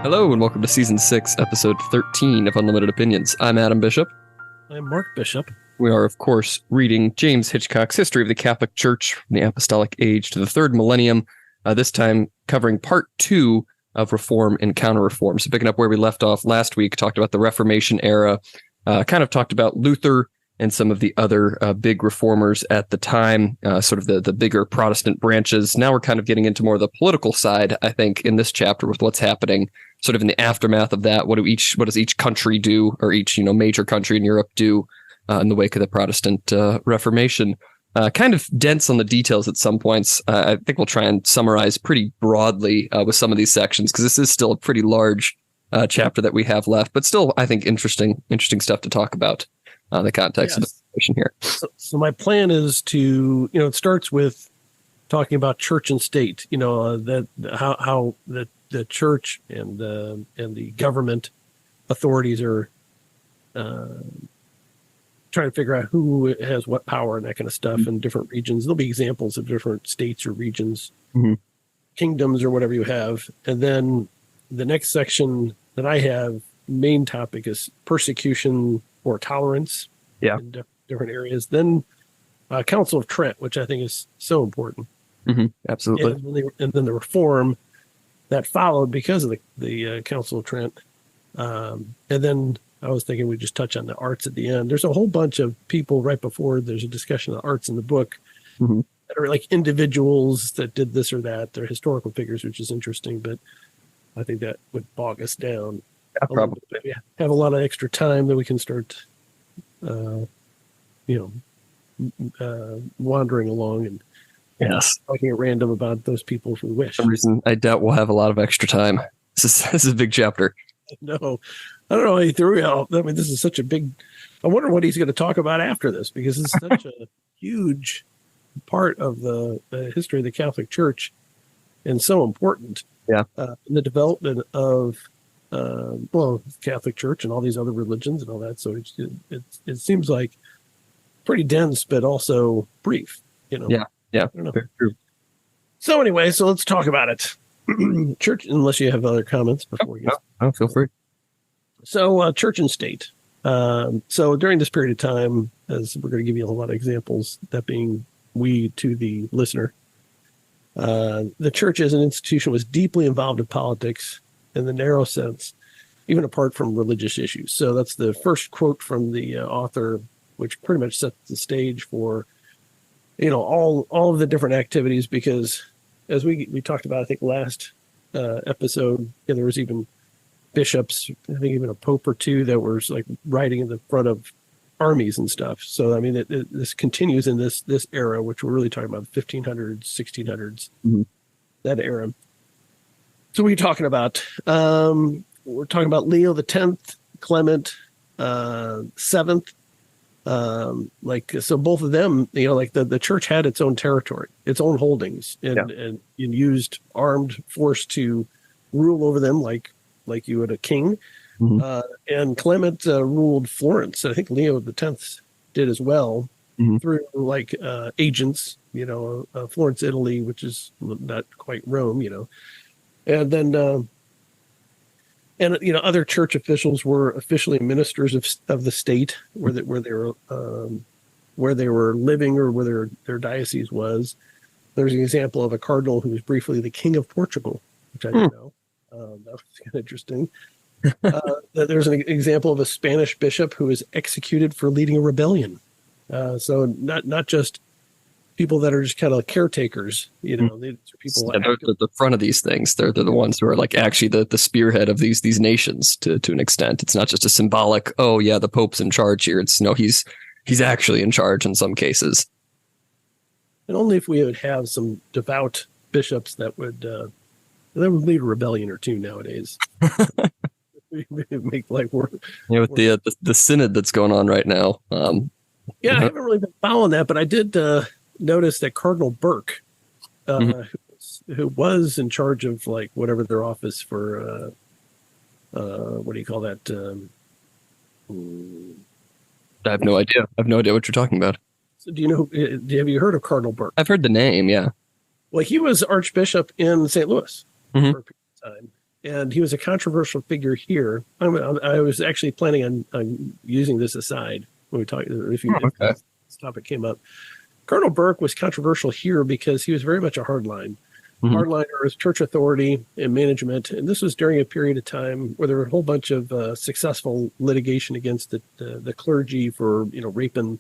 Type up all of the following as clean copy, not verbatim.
Hello and welcome to Season 6, Episode 13 of Unlimited Opinions. I'm Adam Bishop. I'm Mark Bishop. We are, of course, reading James Hitchcock's History of the Catholic Church from the Apostolic Age to the Third Millennium, this time covering Part 2 of Reform and Counter-Reform. So picking up where we left off last week, talked about the Reformation era, kind of talked about Luther and some of the other big reformers at the time, sort of the bigger Protestant branches. Now we're kind of getting into more of the political side, I think, in this chapter with what's happening sort of in the aftermath of that. What does each country do, or each major country in Europe do in the wake of the Protestant Reformation? Kind of dense on the details at some points. I think we'll try and summarize pretty broadly with some of these sections, because this is still a pretty large chapter that we have left, but still, I think, interesting stuff to talk about. The context of the situation here. So my plan is to, it starts with talking about church and state, that how the church and the government authorities are trying to figure out who has what power and that kind of stuff in different regions. There'll be examples of different states or regions, kingdoms or whatever you have. And then the next section that I have, main topic is persecution or tolerance in different areas. Then Council of Trent, which I think is so important. Absolutely. And then the reform that followed because of the Council of Trent. And then I was thinking we'd just touch on the arts at the end. There's a whole bunch of people right before there's a discussion of the arts in the book that are like individuals that did this or that. They're historical figures, which is interesting, but I think that would bog us down. Probably. Maybe have a lot of extra time that we can start, wandering along and talking at random about those people if we wish. For some reason, I doubt we'll have a lot of extra time. This is a big chapter. No, I don't know. He threw out. I mean, this is such a big. I wonder what he's going to talk about after this, because it's such a huge part of the history of the Catholic Church and so important. Yeah. In the development of Catholic Church and all these other religions and all that. So it seems like pretty dense, but also brief. Yeah. I don't know. Very true. So anyway, so let's talk about it. Church, unless you have other comments before we get. No, feel free. So church and state. So during this period of time, as we're going to give you a lot of examples, that being we to the listener, the church as an institution was deeply involved in politics in the narrow sense, even apart from religious issues. So that's the first quote from the author, which pretty much sets the stage for, all of the different activities, because as we talked about, I think last episode, there was even bishops, I think even a pope or two that were like riding in the front of armies and stuff. So, I mean, this continues in this era, which we're really talking about 1500s, 1600s, that era. So what are you talking about? We're talking about Leo X, Clement VII. So both of them, the church had its own territory, its own holdings, and used armed force to rule over them like you would a king. And Clement ruled Florence. I think Leo X did as well through agents, Florence, Italy, which is not quite Rome, and then, other church officials were officially ministers of the state where they were living or where their diocese was. There's an example of a cardinal who was briefly the King of Portugal, which I didn't know. That was kind of interesting. There's an example of a Spanish bishop who was executed for leading a rebellion. So not just people that are just kind of caretakers, these are people. They're at the front of these things. They're the ones who are like actually the spearhead of these nations to an extent. It's not just a symbolic, the Pope's in charge here. It's he's actually in charge in some cases. And only if we would have some devout bishops that would lead a rebellion or two nowadays. Make life work. With the synod that's going on right now. I haven't really been following that, but I did notice that Cardinal Burke, who was in charge of whatever their office for, what do you call that? I have no idea. I have no idea what you're talking about. So do you know? Have you heard of Cardinal Burke? I've heard the name. Yeah. Well, he was Archbishop in St. Louis for a period of time, and he was a controversial figure here. I was actually planning on using this aside when we talk. If this topic came up, Cardinal Burke was controversial here because he was very much a hardliner as church authority and management, and this was during a period of time where there were a whole bunch of successful litigation against the clergy for raping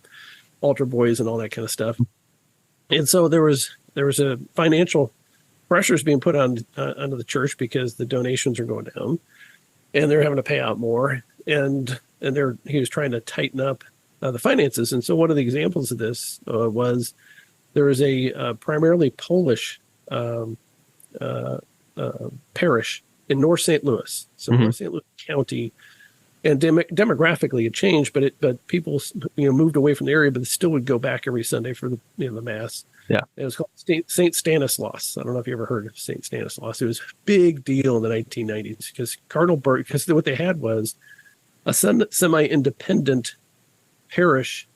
altar boys and all that kind of stuff, and so there was a financial pressures being put on onto the church because the donations are going down, and they're having to pay out more, and he was trying to tighten up the finances. And so one of the examples of this was there was a primarily Polish parish in North St. Louis, so North St. Louis County, and demographically it changed, but people moved away from the area, but they still would go back every Sunday for the the mass. Yeah, it was called Saint Stanislaus. I don't know if you ever heard of Saint Stanislaus. It was a big deal in the 1990s because Cardinal Burke, because what they had was a semi-independent parish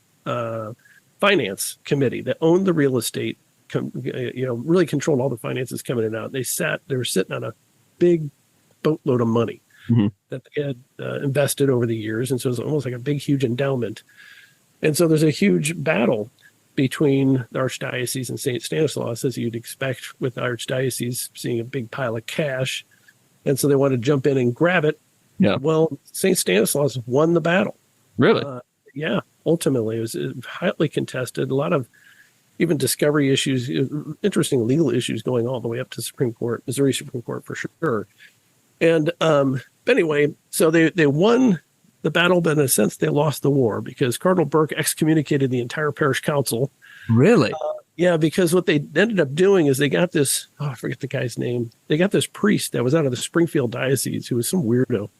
finance committee that owned the real estate, really controlled all the finances coming in and out. They were sitting on a big boatload of money that they had invested over the years, and so it was almost like a big, huge endowment. And so there's a huge battle between the Archdiocese and St. Stanislaus, as you'd expect with the Archdiocese seeing a big pile of cash. And so they wanted to jump in and grab it. Yeah. Well, St. Stanislaus won the battle. Really? Yeah. Ultimately, it was highly contested. A lot of even discovery issues, interesting legal issues going all the way up to Supreme Court, Missouri Supreme Court for sure. And anyway, so they won the battle, but in a sense, they lost the war because Cardinal Burke excommunicated the entire parish council. Really? Yeah, because what they ended up doing is they got this, I forget the guy's name. They got this priest that was out of the Springfield diocese who was some weirdo.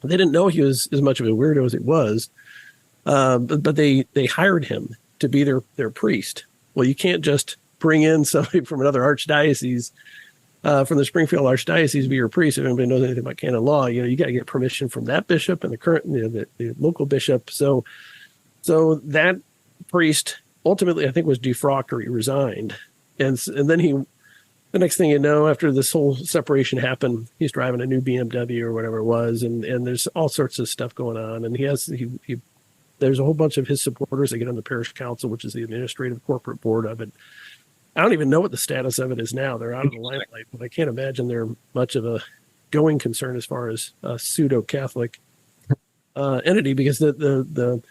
They didn't know he was as much of a weirdo as he was, but they hired him to be their priest. Well, you can't just bring in somebody from another archdiocese, from the Springfield Archdiocese to be your priest. If anybody knows anything about canon law, you got to get permission from that bishop and the current, the local bishop. So that priest ultimately, I think, was defrocked or he resigned. And then the next thing you know, after this whole separation happened, he's driving a new BMW or whatever it was. And there's all sorts of stuff going on. And there's a whole bunch of his supporters that get on the parish council, which is the administrative corporate board of it. I don't even know what the status of it is now. They're out of the limelight, but I can't imagine they're much of a going concern as far as a pseudo-Catholic entity, because the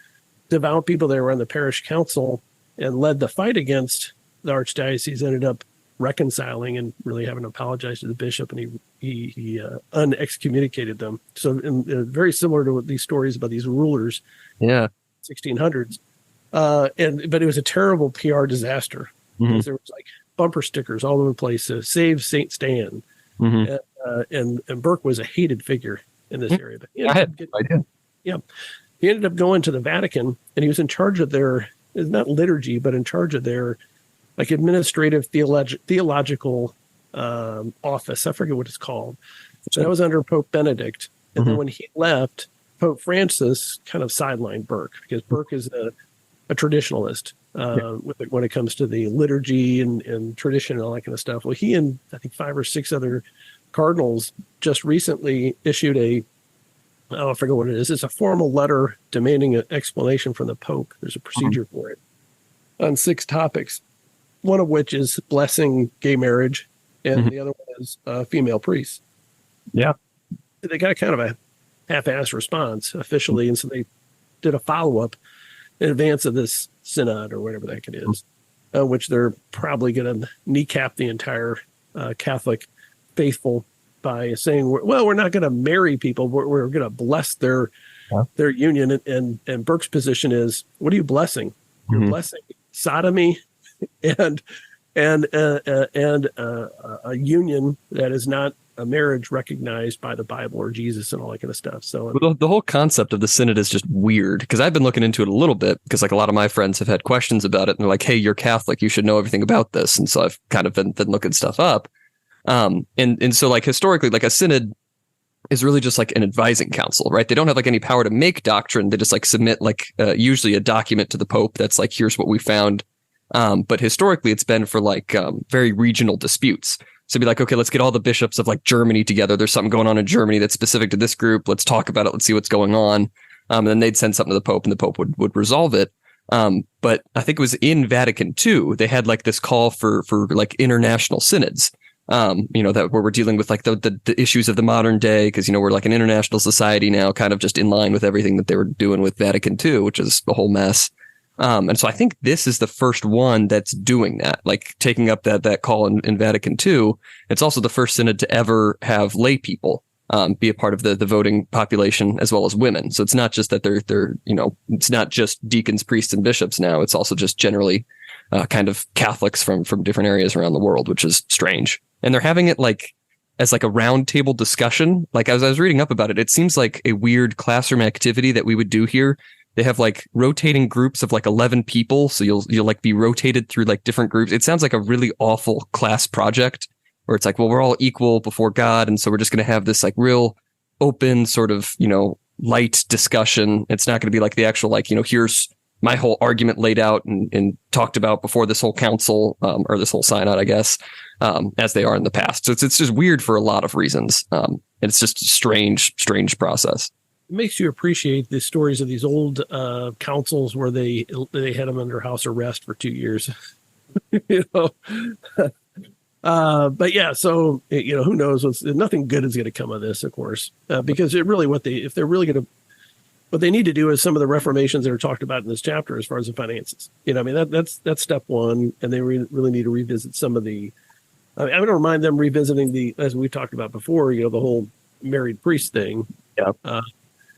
devout people that were on the parish council and led the fight against the archdiocese ended up reconciling and really having to apologize to the bishop, and he unexcommunicated them. So very similar to these stories about these rulers, 1600s. But it was a terrible PR disaster. Because there was like bumper stickers all over the place. Save Saint Stan. And Burke was a hated figure in this area. But I had no idea. Yeah. He ended up going to the Vatican, and he was in charge of their, not liturgy, but in charge of their like administrative theological office. I forget what it's called. So that was under Pope Benedict. And then when he left, Pope Francis kind of sidelined Burke, because Burke is a traditionalist. When it comes to the liturgy and tradition and all that kind of stuff. Well, he and I think 5 or 6 other cardinals just recently issued I forget what it is. It's a formal letter demanding an explanation from the Pope. There's a procedure for it on 6 topics, one of which is blessing gay marriage, and the other one is female priests. Yeah. They got kind of a half-assed response officially, and so they did a follow-up in advance of this synod or whatever that is, which they're probably going to kneecap the entire Catholic faithful by saying, we're not going to marry people. We're going to bless their union. And Burke's position is, what are you blessing? You're blessing sodomy and a union that is not a marriage recognized by the Bible or Jesus and all that kind of stuff. So the whole concept of the synod is just weird, because I've been looking into it a little bit, because like a lot of my friends have had questions about it, and they're like, hey, you're Catholic, you should know everything about this. And so I've kind of been looking stuff up. And so like historically, like a synod is really just like an advising council, right? They don't have like any power to make doctrine. They just like submit like usually a document to the Pope that's like, here's what we found. But historically it's been for like very regional disputes. So it'd be like, okay, let's get all the bishops of like Germany together. There's something going on in Germany that's specific to this group. Let's talk about it. Let's see what's going on. And then they'd send something to the Pope, and the Pope would resolve it. But I think it was in Vatican II, they had like this call for like international synods, that where we're dealing with like the issues of the modern day, because, we're like an international society now, kind of just in line with everything that they were doing with Vatican II, which is a whole mess. And so I think this is the first one that's doing that, like taking up that call in Vatican II. It's also the first synod to ever have lay people be a part of the voting population, as well as women. So it's not just that they're it's not just deacons, priests, and bishops now. It's also just generally kind of Catholics from different areas around the world, which is strange. And they're having it like as like a roundtable discussion. Like as I was reading up about it, it seems like a weird classroom activity that we would do here. They have like rotating groups of like 11 people. So you'll like be rotated through like different groups. It sounds like a really awful class project where it's like, well, we're all equal before God. And so we're just going to have this like real open sort of, light discussion. It's not going to be like the actual, like, here's my whole argument laid out and talked about before this whole council or this whole synod, I guess, as they are in the past. So it's just weird for a lot of reasons. And it's just a strange process. It makes you appreciate the stories of these old councils where they had them under house arrest for 2 years. But yeah, so who knows? Nothing good is going to come of this, of course, because it really what they need to do is some of the reformations that are talked about in this chapter as far as the finances. That's step one, and they really need to revisit some of the. I don't mind them revisiting as we talked about before. The whole married priest thing. Yeah.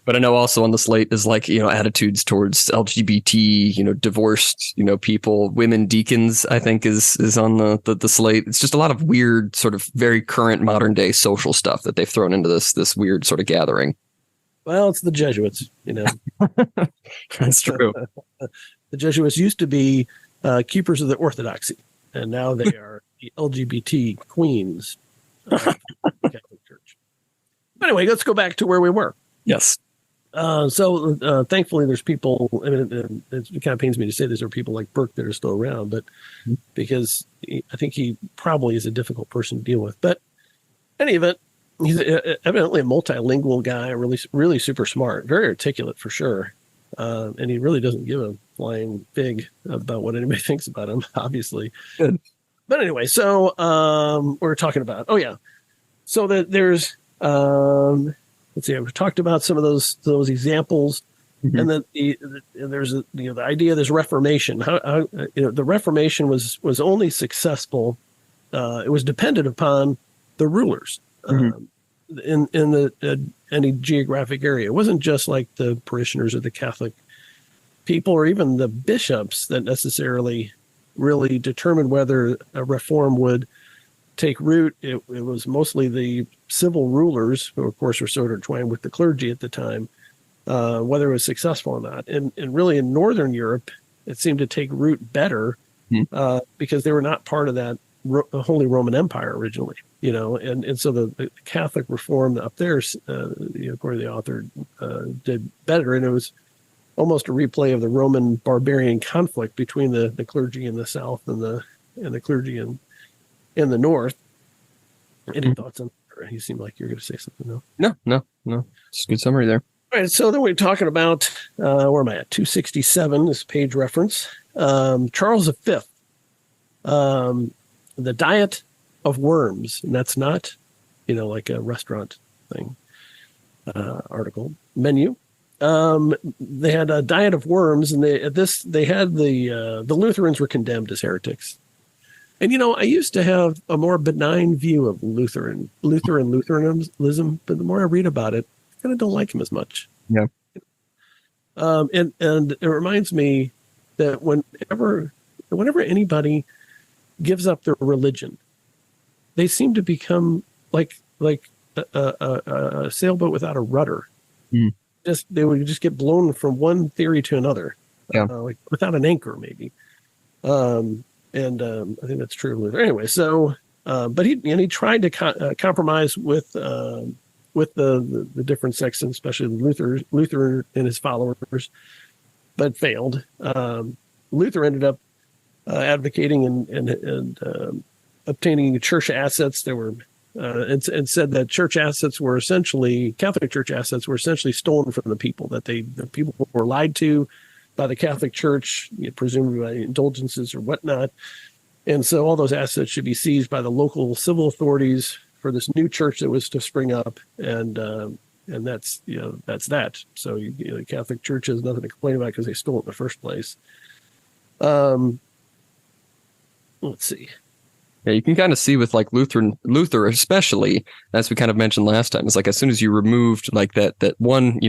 But I know also on the slate is like, attitudes towards LGBT, divorced, people, women deacons, I think is on the slate. It's just a lot of weird sort of very current modern day social stuff that they've thrown into this weird sort of gathering. Well, it's the Jesuits, That's true. The Jesuits used to be keepers of the orthodoxy, and now they are the LGBT queens of the Catholic Church. But anyway, let's go back to where we were. Yes. So thankfully there's people, it kind of pains me to say there are people like Burke that are still around, but because I think he probably is a difficult person to deal with. But in any event, he's evidently a multilingual guy, really super smart, very articulate for sure. And he really doesn't give a flying fig about what anybody thinks about him, obviously. Good. But anyway, so we're talking about, so that there's, let's see, I've talked about some of those examples, and then there's the idea of this Reformation. How the Reformation was only successful. It was dependent upon the rulers in any geographic area. It wasn't just like the parishioners of the Catholic people or even the bishops that necessarily really determined whether a reform would take root. It was mostly the civil rulers, who of course were sort of entwined with the clergy at the time, whether it was successful or not. And really in Northern Europe, it seemed to take root better because they were not part of that Holy Roman Empire originally, and so the Catholic reform up there, according to the author, did better. And it was almost a replay of the Roman barbarian conflict between the clergy in the South and the clergy in the North. Any thoughts on that? You seem like you're going to say something. No. It's a good summary there. All right. So then we're talking about, where am I at? 267, this page reference. Charles V, the diet of worms. And that's not, like a restaurant thing, article, menu. They had a diet of worms, and they had the Lutherans were condemned as heretics. And, I used to have a more benign view of Lutheranism, but the more I read about it, I kind of don't like him as much. Yeah. And it reminds me that whenever anybody gives up their religion, they seem to become like a sailboat without a rudder. They would just get blown from one theory to another, like without an anchor, maybe. And I think that's true of Luther. Anyway, so but he tried to compromise with the different sections, especially Luther and his followers, but failed. Luther ended up advocating and obtaining church assets. There were and said that church assets were essentially Catholic Church assets were essentially stolen from the people. That the people were lied to by the Catholic Church, presumably by indulgences or whatnot, and so all those assets should be seized by the local civil authorities for this new church that was to spring up, and that's that's that. So the Catholic Church has nothing to complain about because they stole it in the first place. Let's see. Yeah, you can kind of see with like Luther especially, as we kind of mentioned last time, it's like as soon as you removed like that one,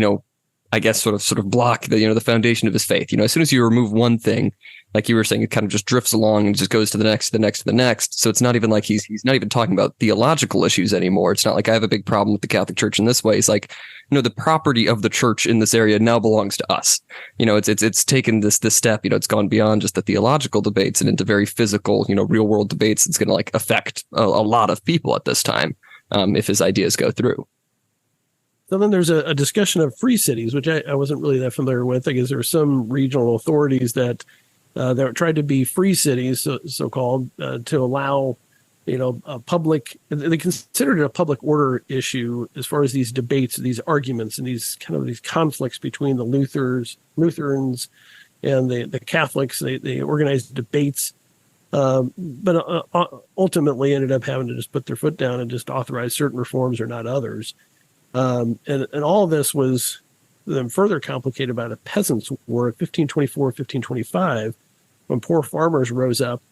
I guess sort of block the foundation of his faith. As soon as you remove one thing, like you were saying, it kind of just drifts along and just goes to the next, to the next. So it's not even like he's not even talking about theological issues anymore. It's not like I have a big problem with the Catholic Church in this way. It's like, the property of the church in this area now belongs to us. It's taken this step. It's gone beyond just the theological debates and into very physical, real world debates. It's going to like affect a lot of people at this time if his ideas go through. So then there's a discussion of free cities, which I wasn't really that familiar with. I guess there were some regional authorities that tried to be free cities, so called, to allow, a public. They considered it a public order issue as far as these debates, these arguments, and these conflicts between the Lutherans and the Catholics. They organized debates, but ultimately ended up having to just put their foot down and just authorize certain reforms or not others. And all of this was then further complicated by the Peasants' War of 1524, 1525, when poor farmers rose up.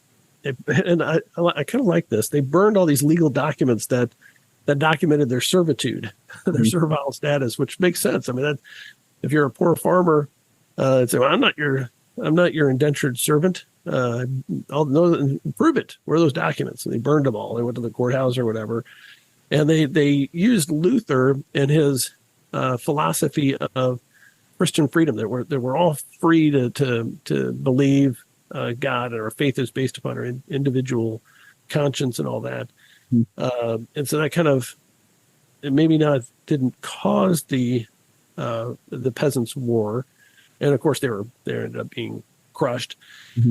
And I kind of like this. They burned all these legal documents that documented their servitude, their servile status, which makes sense. I mean, if you're a poor farmer, say, well, I'm not your indentured servant. I'll know, prove it. Where are those documents? And they burned them all. They went to the courthouse or whatever. And they used Luther and his philosophy of Christian freedom, that we're all free to believe God, and our faith is based upon our individual conscience and all that. And so that kind of, it maybe didn't cause the Peasants' War, and of course they ended up being crushed.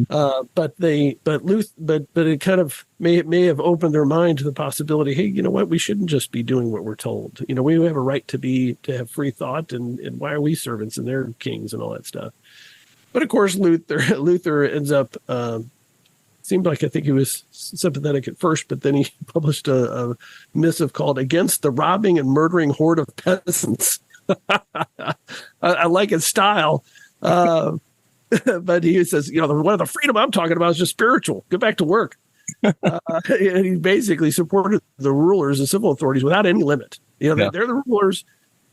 But it kind of may have opened their mind to the possibility. Hey, you know what? We shouldn't just be doing what we're told. We have a right to have free thought, and why are we servants and they're kings and all that stuff? But of course, Luther ends up. Seemed like I think he was sympathetic at first, but then he published a missive called "Against the Robbing and Murdering Horde of Peasants." I like his style. But he says, one of the freedom I'm talking about is just spiritual. Get back to work. And he basically supported the rulers and civil authorities without any limit. They're the rulers.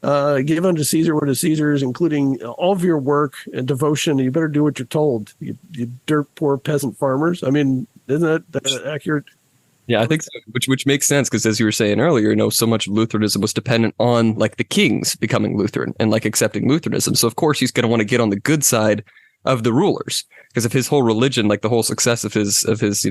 Give unto Caesar what is Caesar's, including all of your work and devotion. You better do what you're told. You dirt poor peasant farmers. I mean, isn't that accurate? Yeah, I think so, which makes sense because, as you were saying earlier, so much of Lutheranism was dependent on like the kings becoming Lutheran and like accepting Lutheranism. So of course he's going to want to get on the good side of the rulers, because if his whole religion, like the whole success of his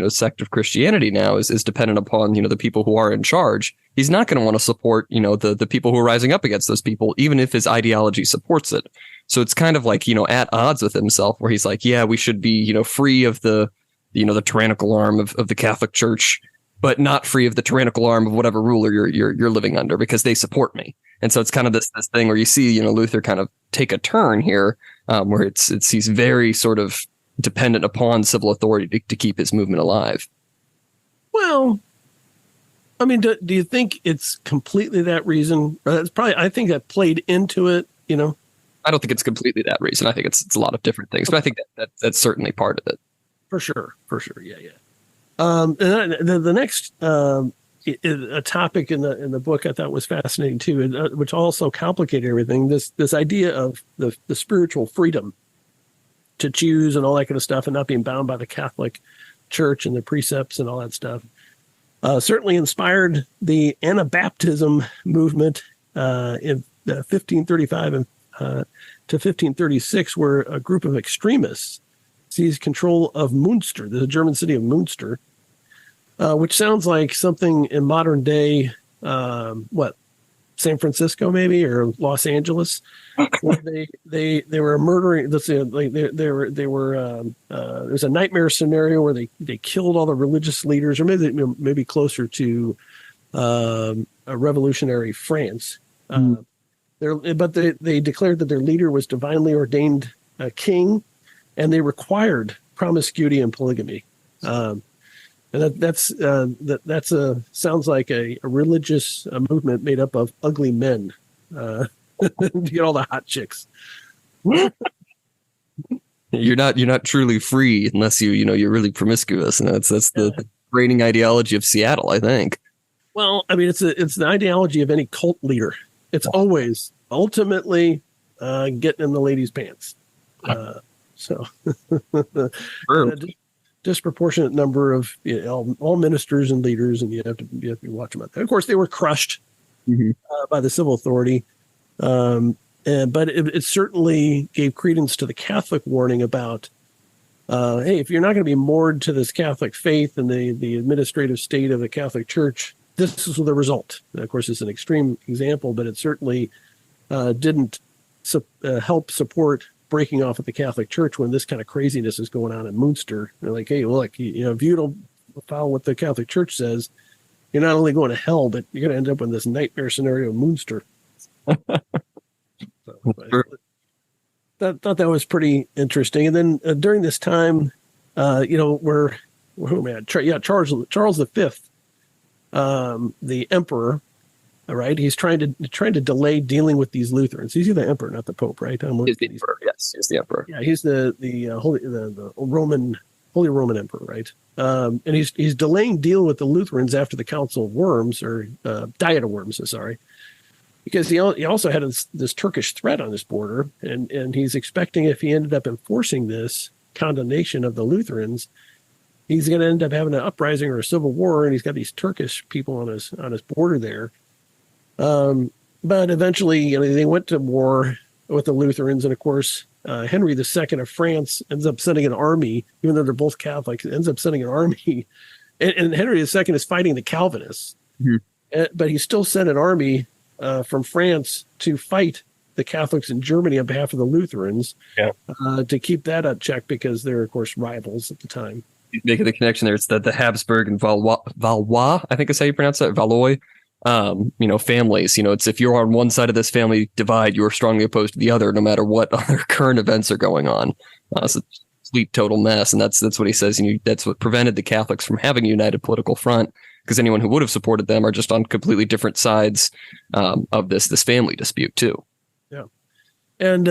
sect of Christianity now is dependent upon the people who are in charge, he's not going to want to support the people who are rising up against those people, even if his ideology supports it. So it's kind of like at odds with himself, where he's like, yeah, we should be free of the the tyrannical arm of the Catholic Church, but not free of the tyrannical arm of whatever ruler you're living under, because they support me. And so it's kind of this thing where you see Luther kind of take a turn here, where he's very sort of dependent upon civil authority to keep his movement alive. Well, I mean, do you think it's completely that reason? Or that's probably, I think that played into it. I don't think it's completely that reason. I think it's a lot of different things, but I think that's certainly part of it. For sure, yeah. And the next a topic in the book I thought was fascinating too, which also complicated everything. This idea of the spiritual freedom to choose and all that kind of stuff, and not being bound by the Catholic Church and the precepts and all that stuff, certainly inspired the Anabaptism movement in 1535 and to 1536, where a group of extremists seized control of Münster, the German city of Münster, which sounds like something in modern day, San Francisco, maybe, or Los Angeles, where they were murdering. Let's say, like they were there was a nightmare scenario where they killed all the religious leaders, or maybe closer to a revolutionary France. But they declared that their leader was divinely ordained king, and they required promiscuity and polygamy. And that's sounds like a religious movement made up of ugly men to get all the hot chicks. You're not truly free unless you're really promiscuous, and that's the reigning ideology of Seattle, I think. Well, I mean, it's the ideology of any cult leader. It's always ultimately getting in the ladies' pants. So. Sure. Disproportionate number of all ministers and leaders, and you have to watch them out there. Of course, they were crushed by the civil authority, but it certainly gave credence to the Catholic warning about, hey, if you're not going to be moored to this Catholic faith and the administrative state of the Catholic Church, this is the result. And of course, it's an extreme example, but it certainly didn't help support breaking off at the Catholic Church when this kind of craziness is going on in Munster. They're like, hey, well, look, if you don't follow what the Catholic Church says, you're not only going to hell, but you're going to end up in this nightmare scenario of Munster. Thought that was pretty interesting. And then during this time, Charles V, the emperor. All right, he's trying to delay dealing with these Lutherans. He's the emperor, not the Pope, right? He's the emperor. Yes, he's the emperor. Yeah, he's the Holy Roman Emperor, right? And he's delaying dealing with the Lutherans after the Council of Worms, or Diet of Worms, sorry, because he also had this Turkish threat on his border, and he's expecting, if he ended up enforcing this condemnation of the Lutherans, he's going to end up having an uprising or a civil war, and he's got these Turkish people on his border there. But eventually, they went to war with the Lutherans, and of course, Henry II of France ends up sending an army, even though they're both Catholics, ends up sending an army, and Henry II is fighting the Calvinists, but he still sent an army from France to fight the Catholics in Germany on behalf of the Lutherans, to keep that at check, because they're, of course, rivals at the time. Making the connection there, it's the Habsburg and Valois, I think is how you pronounce that, Valois. Families, it's if you're on one side of this family divide, you're strongly opposed to the other, no matter what other current events are going on. It's a complete total mess. And that's what he says. That's what prevented the Catholics from having a united political front, because anyone who would have supported them are just on completely different sides of this family dispute too. Yeah. And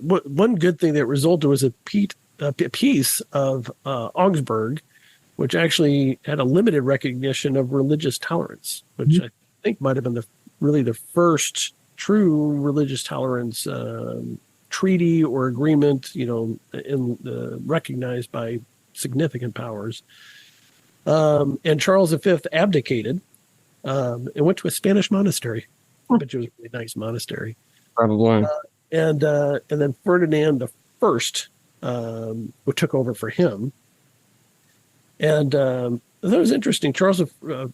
one good thing that resulted was a peace of Augsburg, which actually had a limited recognition of religious tolerance, which I think might have been the first true religious tolerance treaty or agreement, recognized by significant powers. And Charles V abdicated and went to a Spanish monastery, which was a really nice monastery. Probably. And then Ferdinand I who took over for him. And that was interesting. Charles V,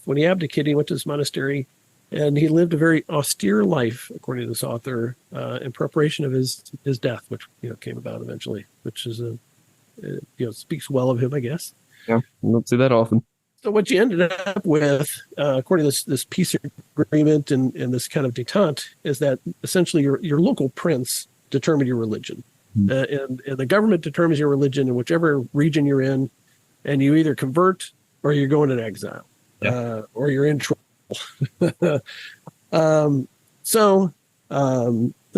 when he abdicated, he went to this monastery, and he lived a very austere life, according to this author, in preparation of his death, which came about eventually, which is speaks well of him, I guess. Yeah, we don't see that often. So what you ended up with, according to this peace agreement and this kind of détente, is that essentially your local prince determined your religion, and the government determines your religion in whichever region you're in. And you either convert or you're going in exile, or you're in trouble. Let's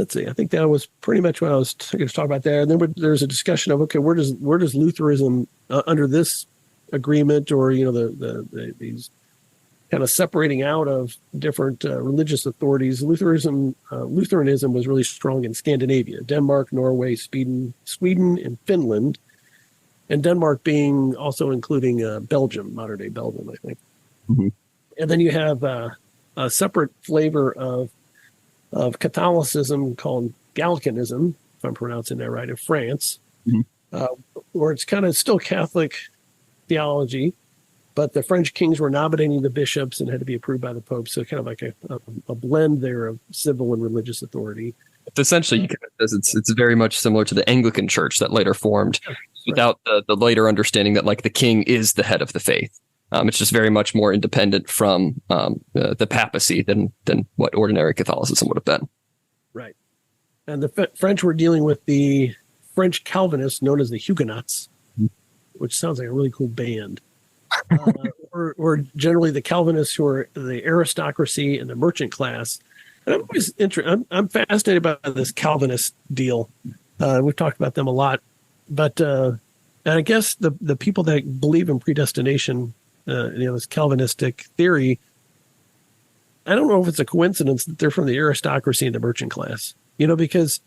see. I think that was pretty much what I was going to talk about there. And then there's a discussion of, okay, where does Lutheranism under this agreement, or these kind of separating out of different religious authorities? Lutheranism was really strong in Scandinavia: Denmark, Norway, Sweden, and Finland. And Denmark being also including Belgium, modern day Belgium, I think. Mm-hmm. And then you have a separate flavor of Catholicism called Gallicanism, if I'm pronouncing that right, in France, where it's kind of still Catholic theology, but the French kings were nominating the bishops and had to be approved by the Pope. So kind of like a blend there of civil and religious authority. Essentially, it's very much similar to the Anglican Church that later formed, without the later understanding that like the king is the head of the faith. It's just very much more independent from the papacy than what ordinary Catholicism would have been. Right. And the French were dealing with the French Calvinists known as the Huguenots, which sounds like a really cool band. Or generally the Calvinists who are the aristocracy and the merchant class. And I'm always interested. I'm fascinated by this Calvinist deal. We've talked about them a lot, but and I guess the people that believe in predestination, this Calvinistic theory, I don't know if it's a coincidence that they're from the aristocracy and the merchant class. Because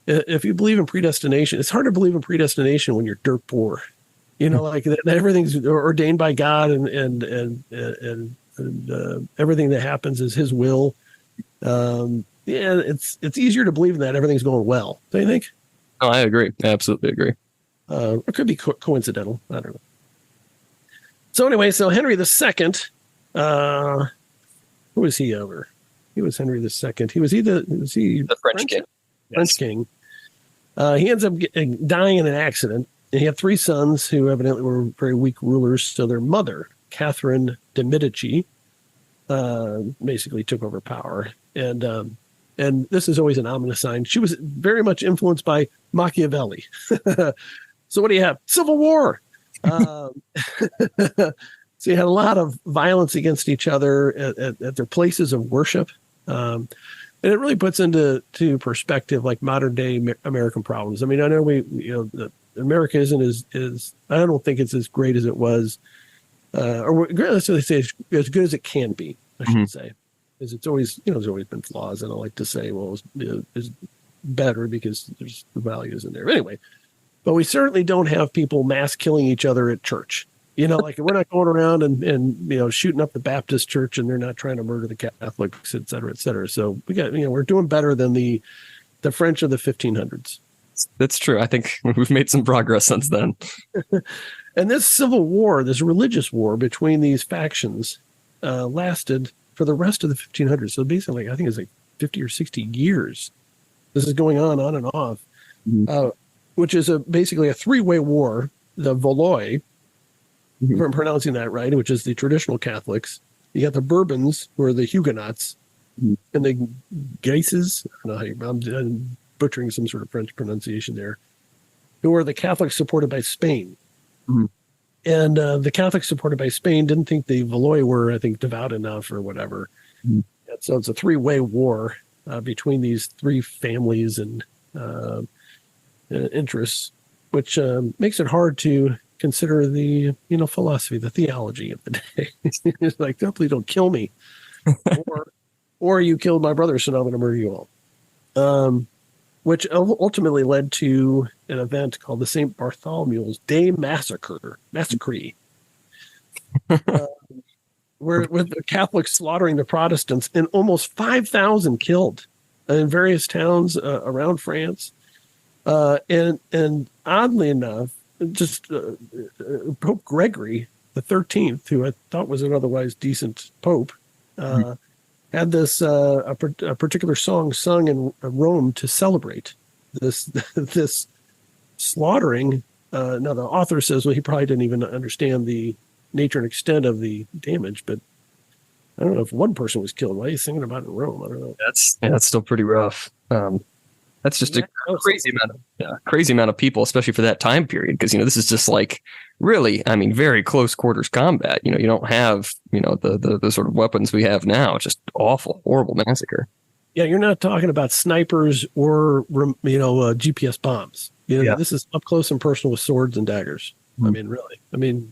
if you believe in predestination, it's hard to believe in predestination when you're dirt poor. Like that everything's ordained by God and everything that happens is His will. It's easier to believe in that everything's going well. Don't you think? Oh, I agree. I absolutely agree. It could be coincidental. I don't know. So anyway, Henry II, who was he over? He was Henry II. He was the French king. French king. He ends up dying in an accident. And he had three sons who evidently were very weak rulers. So their mother, Catherine de' Medici, basically took over power. And this is always an ominous sign. She was very much influenced by Machiavelli. So what do you have? Civil war. So you had a lot of violence against each other at their places of worship. And it really puts into perspective like modern day American problems. I mean, I know America isn't as I don't think it's as great as it was, or let's say as good as it can be. I should say, because it's always there's always been flaws, and I like to say, well, it's better because there's the values in there. Anyway, but we certainly don't have people mass killing each other at church. Like we're not going around and shooting up the Baptist church, and they're not trying to murder the Catholics, et cetera, et cetera. So we got we're doing better than the French of the 1500s. That's true. I think we've made some progress since then. And this civil war, this religious war between these factions, lasted for the rest of the 1500s. So basically, I think it's like 50 or 60 years. This is going on and off, which is basically a three-way war. The Valois, if I'm pronouncing that right, which is the traditional Catholics. You got the Bourbons, who are the Huguenots, and the Guises. I don't know how I'm butchering some sort of French pronunciation there, who are the Catholics supported by Spain. And the Catholics supported by Spain didn't think the Valois were, I think, devout enough or whatever. So it's a three-way war between these three families and interests, which makes it hard to consider the philosophy, the theology of the day. It's like, please don't kill me, or you killed my brother, so now I'm going to murder you all. Which ultimately led to an event called the St. Bartholomew's Day Massacre, where with the Catholics slaughtering the Protestants and almost 5,000 killed in various towns around France. And oddly enough, just Pope Gregory the 13th, who I thought was an otherwise decent pope, had this a particular song sung in Rome to celebrate this slaughtering. Now the author says, well, he probably didn't even understand the nature and extent of the damage, but I don't know if one person was killed. Why are you singing about it in Rome? I don't know. That's still pretty rough. That's just a crazy amount of people, especially for that time period. Because, this is just like really, very close quarters combat. You don't have, the sort of weapons we have now. It's just awful, horrible massacre. Yeah. You're not talking about snipers or, GPS bombs. This is up close and personal with swords and daggers. Really. It's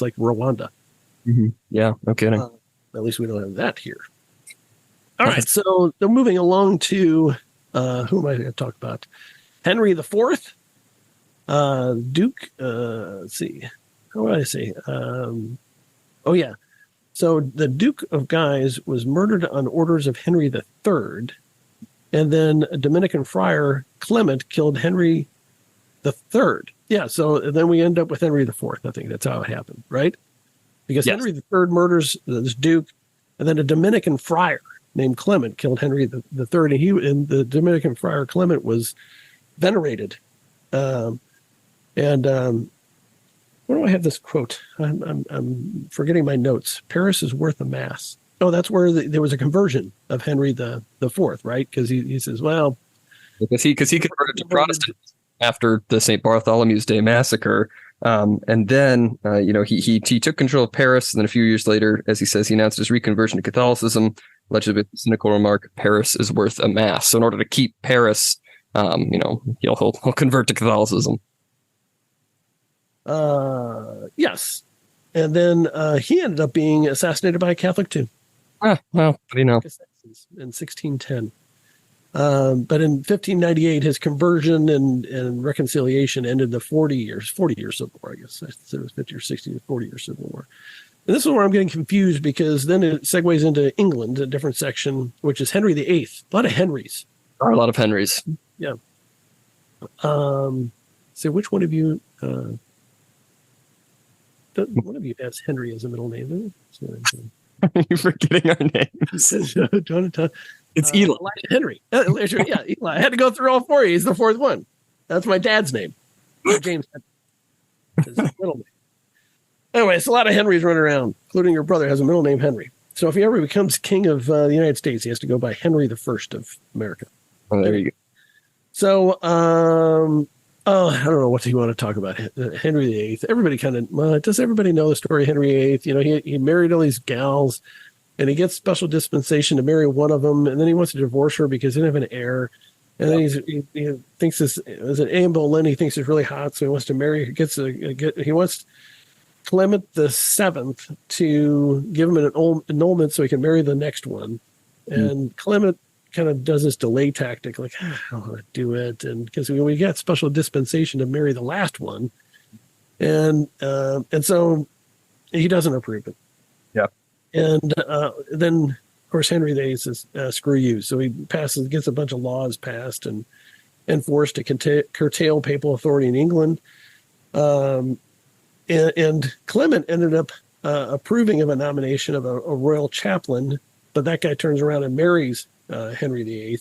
like Rwanda. Yeah. No kidding. At least we don't have that here. All right, so moving along to who am I going to talk about? Henry IV, Duke. Let's see, how would I say? So the Duke of Guise was murdered on orders of Henry III, and then a Dominican friar Clement killed Henry III. Yeah, so then we end up with Henry IV. I think that's how it happened, right? Because Yes. Henry III murders this duke, and then a Dominican friar named Clement killed Henry III, and the Dominican friar Clement was venerated. Where do I have this quote? I'm forgetting my notes. Paris is worth a mass. Oh, that's where there was a conversion of Henry the Fourth, right? Because he says, well, because he converted to Protestant after the St. Bartholomew's Day massacre. And then, he took control of Paris. And then a few years later, as he says, he announced his reconversion to Catholicism, allegedly with the cynical remark, Paris is worth a mass. So in order to keep Paris, he'll convert to Catholicism. Yes. And then he ended up being assassinated by a Catholic too. Well, what do you know? In 1610. But in 1598, his conversion and reconciliation ended the 40 years Civil War, I guess. I said it was 50 or 60 or 40 year Civil War. And this is where I'm getting confused, because then it segues into England, a different section, which is Henry VIII. A lot of Henrys. There are a lot of Henrys. Yeah. So which one of you... one of you has Henry as a middle name. You're forgetting our names. Jonathan. It's Eli. Henry. Yeah, Eli. I had to go through all four. He's the fourth one. That's my dad's name. James Henry. His middle name. Anyway, it's a lot of Henrys running around, including your brother has a middle name Henry. So if he ever becomes king of the United States, he has to go by Henry the First of America. Oh, there you go. So, I don't know what you want to talk about. Henry VIII. Everybody does everybody know the story of Henry VIII? He married all these gals, and he gets special dispensation to marry one of them, and then he wants to divorce her because he didn't have an heir. And then he thinks this is an Anne Boleyn. He thinks it's really hot, so he wants to marry. He wants Clement VII to give him an annulment so he can marry the next one. And Clement kind of does this delay tactic, like, I don't want to do it, and because we got special dispensation to marry the last one, and so he doesn't approve it. Yeah, and then of course Henry VIII says, "Screw you!" So he gets a bunch of laws passed and enforced to curtail papal authority in England. And Clement ended up approving of a nomination of a royal chaplain, but that guy turns around and marries Henry VIII.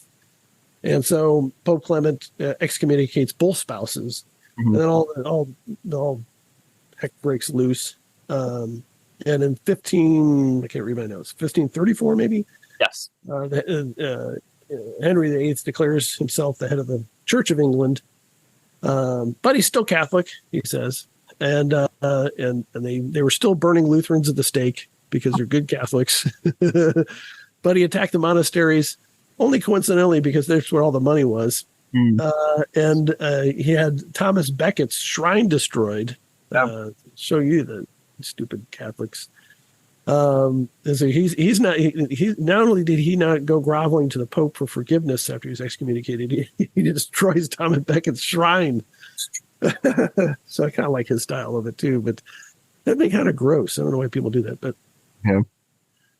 And so Pope Clement excommunicates both spouses. And then all heck breaks loose. And in I can't read my notes, 1534 maybe? Yes. Henry VIII declares himself the head of the Church of England. But he's still Catholic, he says. And they were still burning Lutherans at the stake because they're good Catholics. But he attacked the monasteries only coincidentally because that's where all the money was. And he had Thomas Becket's shrine destroyed. Show you the stupid Catholics. And so he's not only did he not go groveling to the Pope for forgiveness after he was excommunicated, he destroys Thomas Becket's shrine. So I kind of like his style of it too, but that'd be kind of gross. I don't know why people do that, but yeah.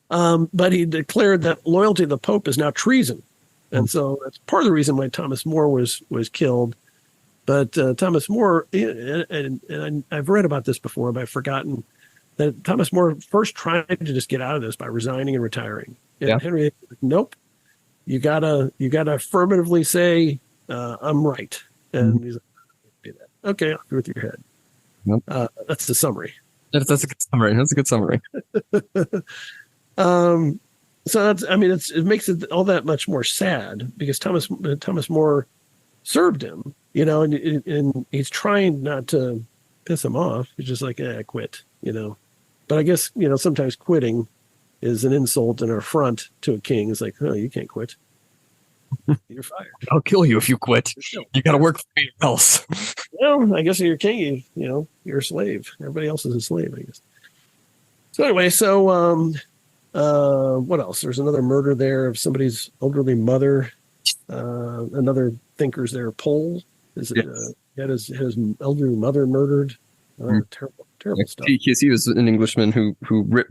But he declared that loyalty to the Pope is now treason, and so that's part of the reason why Thomas More was killed. But Thomas More, and I've read about this before, but I've forgotten that Thomas More first tried to just get out of this by resigning and retiring. And Henry, nope, you gotta affirmatively say I'm right, and he's like, do that. Okay, I'll agree with your head. Yep. That's the summary. That's a good summary. That's a good summary. So it makes it all that much more sad because Thomas More served him, and he's trying not to piss him off. He's just like, quit, But I guess, sometimes quitting is an insult and an affront to a king. It's like, oh, you can't quit. You're fired. I'll kill you if you quit. You got to work for me else. Well, I guess you're king. You're a slave. Everybody else is a slave, I guess. So anyway, what else? There's another murder there of somebody's elderly mother. Another thinker's there, Pole. Had his elderly mother murdered. Terrible stuff. He was an Englishman who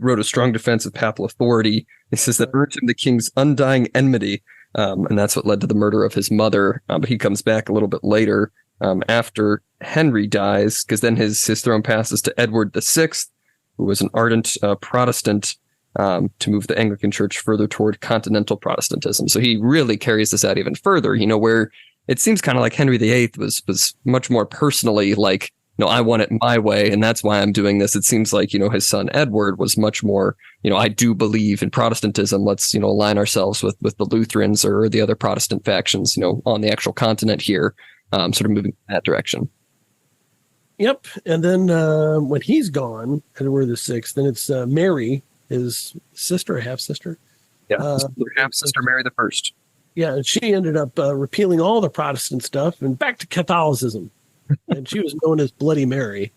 wrote a strong defense of papal authority. He says that earned him the king's undying enmity, and that's what led to the murder of his mother. But he comes back a little bit later after Henry dies, because then his throne passes to Edward VI, who was an ardent Protestant, to move the Anglican Church further toward continental Protestantism. So he really carries this out even further, where it seems kind of like Henry VIII was much more personally like, I want it my way, and that's why I'm doing this. It seems like, his son Edward was much more, I do believe in Protestantism. Let's, align ourselves with the Lutherans or the other Protestant factions, on the actual continent here, sort of moving in that direction. Yep. And then when he's gone, Edward VI, then it's Mary, his sister, half-sister. Yeah, half-sister Mary the First. Yeah, and she ended up repealing all the Protestant stuff and back to Catholicism. And she was known as Bloody Mary,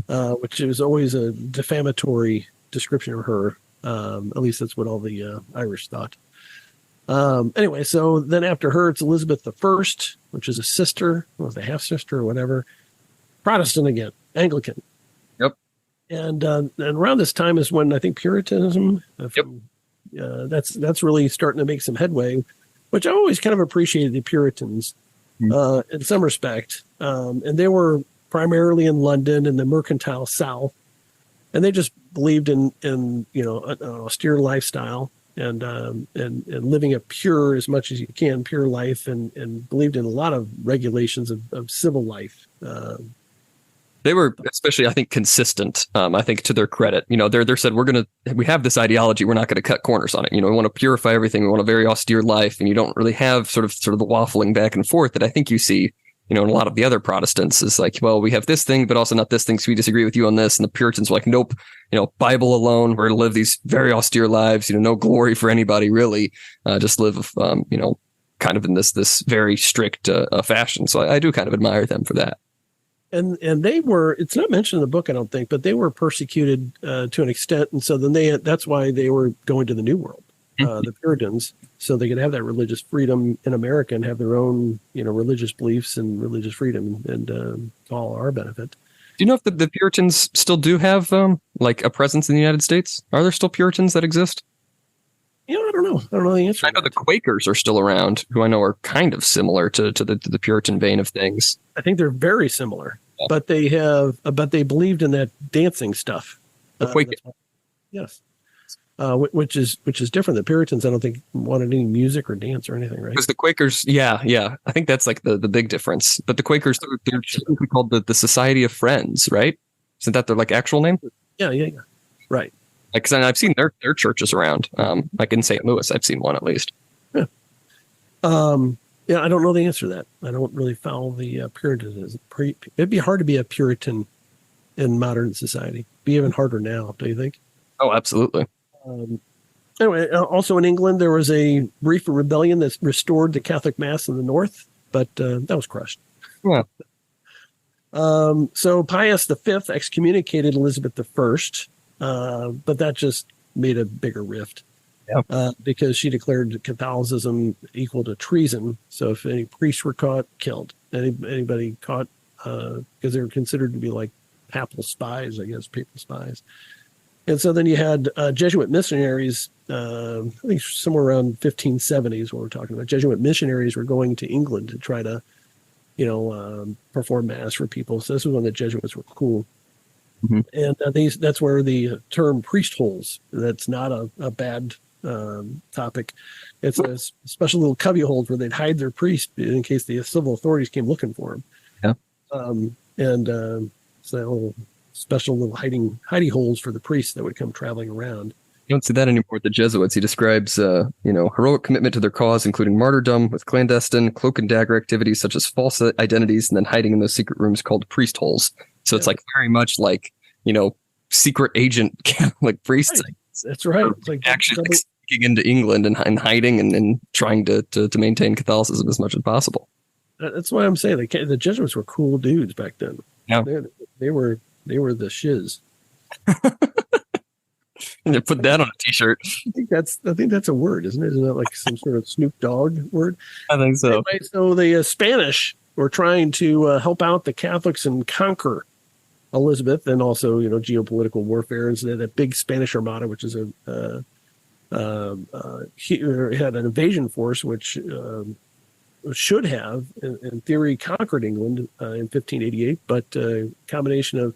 which was always a defamatory description of her. At least that's what all the Irish thought. Anyway, so then after her, it's Elizabeth I, which is a sister, or a half-sister or whatever. Protestant again, Anglican. Yep. And around this time is when I think Puritanism, that's really starting to make some headway, which I always kind of appreciated the Puritans in some respect. And they were primarily in London and the mercantile South, and they just believed in an austere lifestyle and living a pure as much as you can, pure life, and believed in a lot of regulations of civil life. They were especially, I think, consistent. I think to their credit, they said we have this ideology. We're not going to cut corners on it. We want to purify everything. We want a very austere life, and you don't really have sort of the waffling back and forth that I think you see, in a lot of the other Protestants is like, well, we have this thing, but also not this thing. So we disagree with you on this. And the Puritans were like, nope, Bible alone. We're going to live these very austere lives. No glory for anybody really. Just live, kind of in this very strict fashion. So I do kind of admire them for that. And they were, it's not mentioned in the book, I don't think, but they were persecuted to an extent. And so then that's why they were going to the New World, the Puritans, so they could have that religious freedom in America and have their own, religious beliefs and religious freedom and all our benefit. Do you know if the Puritans still do have like a presence in the United States? Are there still Puritans that exist? I don't know. I don't know the answer. I know the Quakers are still around, who I know are kind of similar to the Puritan vein of things. I think they're very similar, but they believed in that dancing stuff. The Quakers. Yes. Which is different. The Puritans, I don't think, wanted any music or dance or anything, right? Because the Quakers, yeah. I think that's like the big difference. But the Quakers, they're typically called the Society of Friends, right? Isn't that their like actual name? Yeah. Right. Like, cause I've seen their churches around. Like in St. Louis, I've seen one at least. Yeah. I don't know the answer to that. I don't really follow the Puritanism. It'd be hard to be a Puritan in modern society. It'd be even harder now, do you think? Oh, absolutely. Anyway, also in England, there was a brief rebellion that restored the Catholic Mass in the North, but that was crushed. Yeah. So Pius V excommunicated Elizabeth I, but that just made a bigger rift. Yep. Because she declared Catholicism equal to treason. So if any priests were caught, killed. Anybody caught, because they were considered to be like papal spies, I guess, papal spies. And so then you had Jesuit missionaries, I think somewhere around 1570s, what we're talking about. Jesuit missionaries were going to England to try to, perform mass for people. So this was when the Jesuits were cool. Mm-hmm. And that's where the term priest holes, that's not a bad topic. It's a special little cubby holes where they'd hide their priest in case the civil authorities came looking for them. Yeah. So special little hidey holes for the priests that would come traveling around. You don't see that anymore with the Jesuits. He describes, heroic commitment to their cause, including martyrdom with clandestine cloak and dagger activities such as false identities and then hiding in those secret rooms called priest holes. So it's like very much like, secret agent Catholic priests. Right. That's right. It's like actually sneaking into England and hiding and trying to maintain Catholicism as much as possible. That's why I'm saying the Jesuits were cool dudes back then. Yeah. They were the shiz. And you put that on a t-shirt. I think that's a word, isn't it? Isn't that like some sort of Snoop Dogg word? I think so. Anyway, so the Spanish were trying to help out the Catholics and conquer Elizabeth, and also geopolitical warfare. And so that big Spanish Armada, which is he had an invasion force, which should have, in theory, conquered England in 1588, but a combination of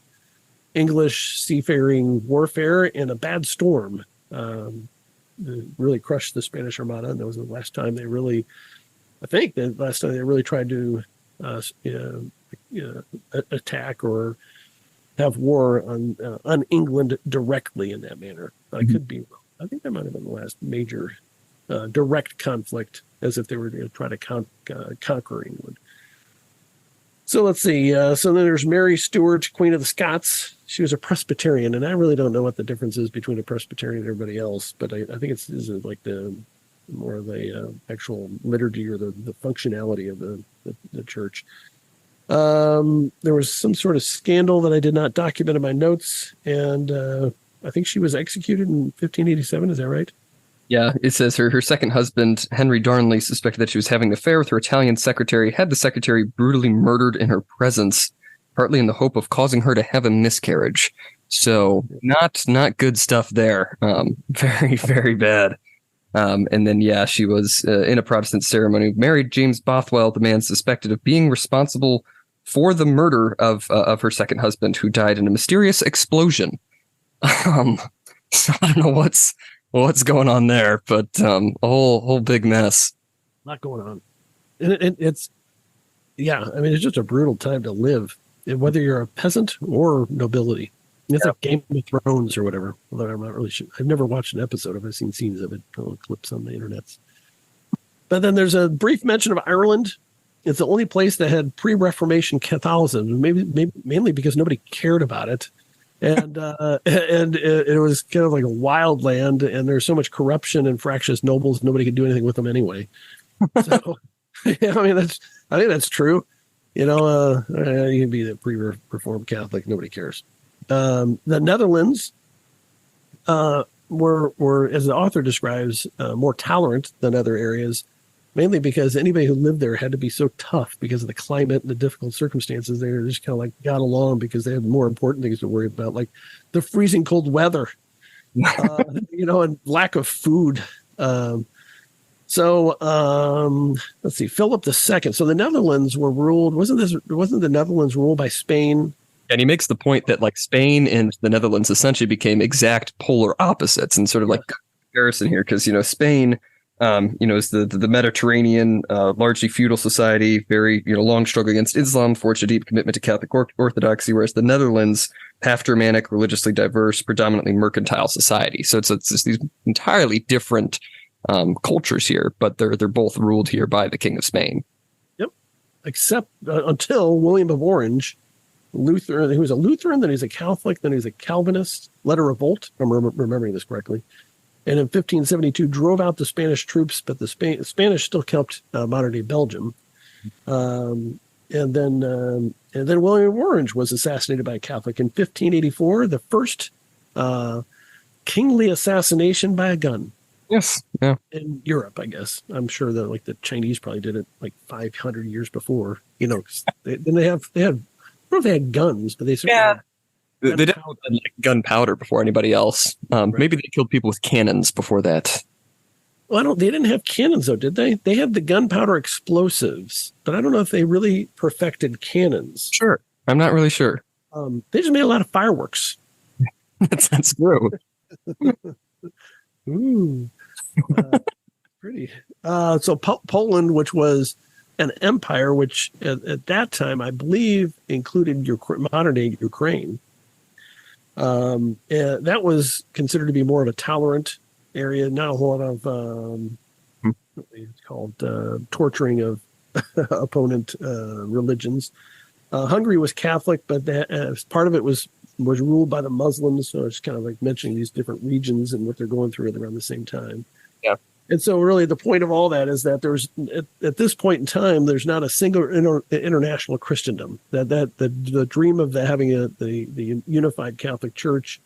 English seafaring warfare and a bad storm really crushed the Spanish Armada. And that was the last time they really, tried to attack or have war on England directly in that manner. I could be wrong. I think that might have been the last major direct conflict, as if they were going to try to conquer England. So let's see. So then there's Mary Stuart, Queen of the Scots. She was a Presbyterian, and I really don't know what the difference is between a Presbyterian and everybody else, but I think it's like the more of the actual liturgy or the functionality of the church. There was some sort of scandal that I did not document in my notes, and I think she was executed in 1587. Is that right? Yeah, it says her second husband, Henry Darnley, suspected that she was having an affair with her Italian secretary, had the secretary brutally murdered in her presence, partly in the hope of causing her to have a miscarriage. So not good stuff there. Very, very bad. And then, yeah, she was in a Protestant ceremony, married James Bothwell, the man suspected of being responsible for the murder of her second husband, who died in a mysterious explosion. So I don't know what's going on there, but a whole big mess. A lot going on. And it's just a brutal time to live, whether you're a peasant or nobility. It's like Game of Thrones or whatever, although I'm not really sure. I've never watched an episode of it. I've seen scenes of it, clips on the internet. But then there's a brief mention of Ireland. It's the only place that had pre-Reformation Catholicism, maybe mainly because nobody cared about it. And it was kind of like a wild land, and there's so much corruption and fractious nobles, nobody could do anything with them anyway. So, yeah, I think that's true. You can be the pre-Reformed Catholic, nobody cares. The Netherlands were, as the author describes, more tolerant than other areas, mainly because anybody who lived there had to be so tough because of the climate and the difficult circumstances. They just kind of like got along because they had more important things to worry about, like the freezing cold weather, and lack of food. Let's see, Philip II. So the Netherlands were ruled. Wasn't the Netherlands ruled by Spain? And he makes the point that like Spain and the Netherlands essentially became exact polar opposites, and sort of like comparison here, because Spain, is the Mediterranean, largely feudal society, very long struggle against Islam, forged a deep commitment to Catholic orthodoxy, whereas the Netherlands, half Germanic, religiously diverse, predominantly mercantile society. So it's just these entirely different cultures here, but they're both ruled here by the King of Spain. Yep, except until William of Orange. Luther, he was a Lutheran, then he's a Catholic, then he's a Calvinist, led a revolt, if I'm remembering this correctly, and in 1572 drove out the Spanish troops, but the Spanish still kept modern-day Belgium. And then William of Orange was assassinated by a Catholic in 1584, the first kingly assassination by a gun. Yes, yeah. In Europe, I guess. I'm sure that the Chinese probably did it 500 years before. They had. I don't know if they had guns, but they certainly had they definitely had gunpowder before anybody else. Right. Maybe they killed people with cannons before that. Well, they didn't have cannons though, did they? They had the gunpowder explosives, but I don't know if they really perfected cannons. Sure, I'm not really sure. They just made a lot of fireworks. That's true. Ooh, pretty. So Poland, which was an empire, which at that time, I believe, included modern-day Ukraine. That was considered to be more of a tolerant area, not a whole lot of it's called torturing of opponent religions. Hungary was Catholic, but part of it was ruled by the Muslims. So it's kind of like mentioning these different regions and what they're going through around the same time. Yeah. And so really the point of all that is that there's at this point in time, there's not a single international Christendom. That the dream of having the unified Catholic Church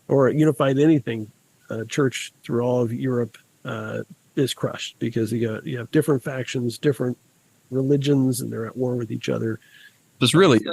or unified anything church through all of Europe is crushed, because you have different factions, different religions, and they're at war with each other. There's really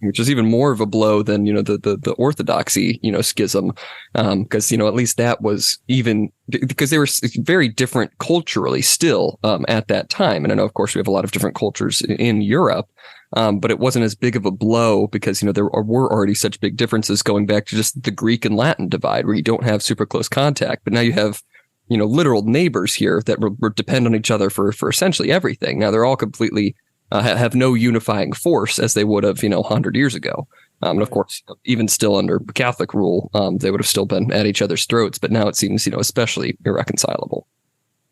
which is even more of a blow than, the orthodoxy, schism. Because, at least that was even because they were very different culturally still at that time. And I know, of course, we have a lot of different cultures in Europe, but it wasn't as big of a blow because, there were already such big differences going back to just the Greek and Latin divide where you don't have super close contact. But now you have, literal neighbors here that depend on each other for essentially everything. Now they're all completely have no unifying force as they would have, 100 years ago. And of course, even still under Catholic rule, they would have still been at each other's throats. But now it seems, especially irreconcilable.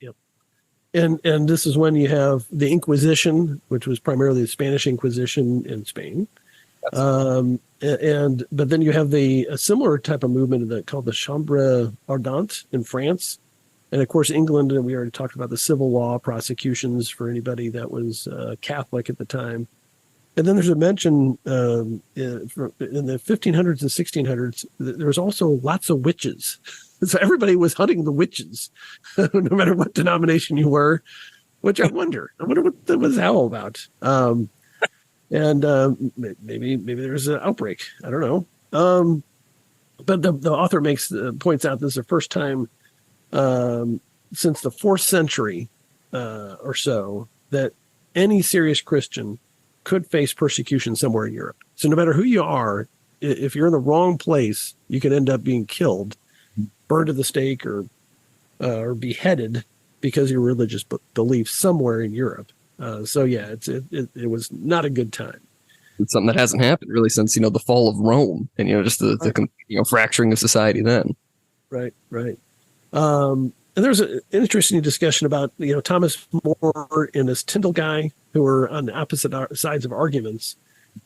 Yep. And this is when you have the Inquisition, which was primarily the Spanish Inquisition in Spain. But then you have a similar type of movement called the Chambre Ardente in France. And of course, England, and we already talked about the civil law prosecutions for anybody that was Catholic at the time. And then there's a mention in the 1500s and 1600s, there was also lots of witches. So everybody was hunting the witches, no matter what denomination you were, which I wonder what that was all about. Maybe there's an outbreak. I don't know. But the author points out this is the first time since the 4th century or so that any serious Christian could face persecution somewhere in Europe. So no matter who you are, if you're in the wrong place, you can end up being killed, burned at the stake, or beheaded because of your religious beliefs somewhere in Europe. It was not a good time. It's something that hasn't happened really since, the fall of Rome and, just the fracturing of society then. Right. And there's an interesting discussion about, Thomas More and this Tyndale guy who were on the opposite sides of arguments,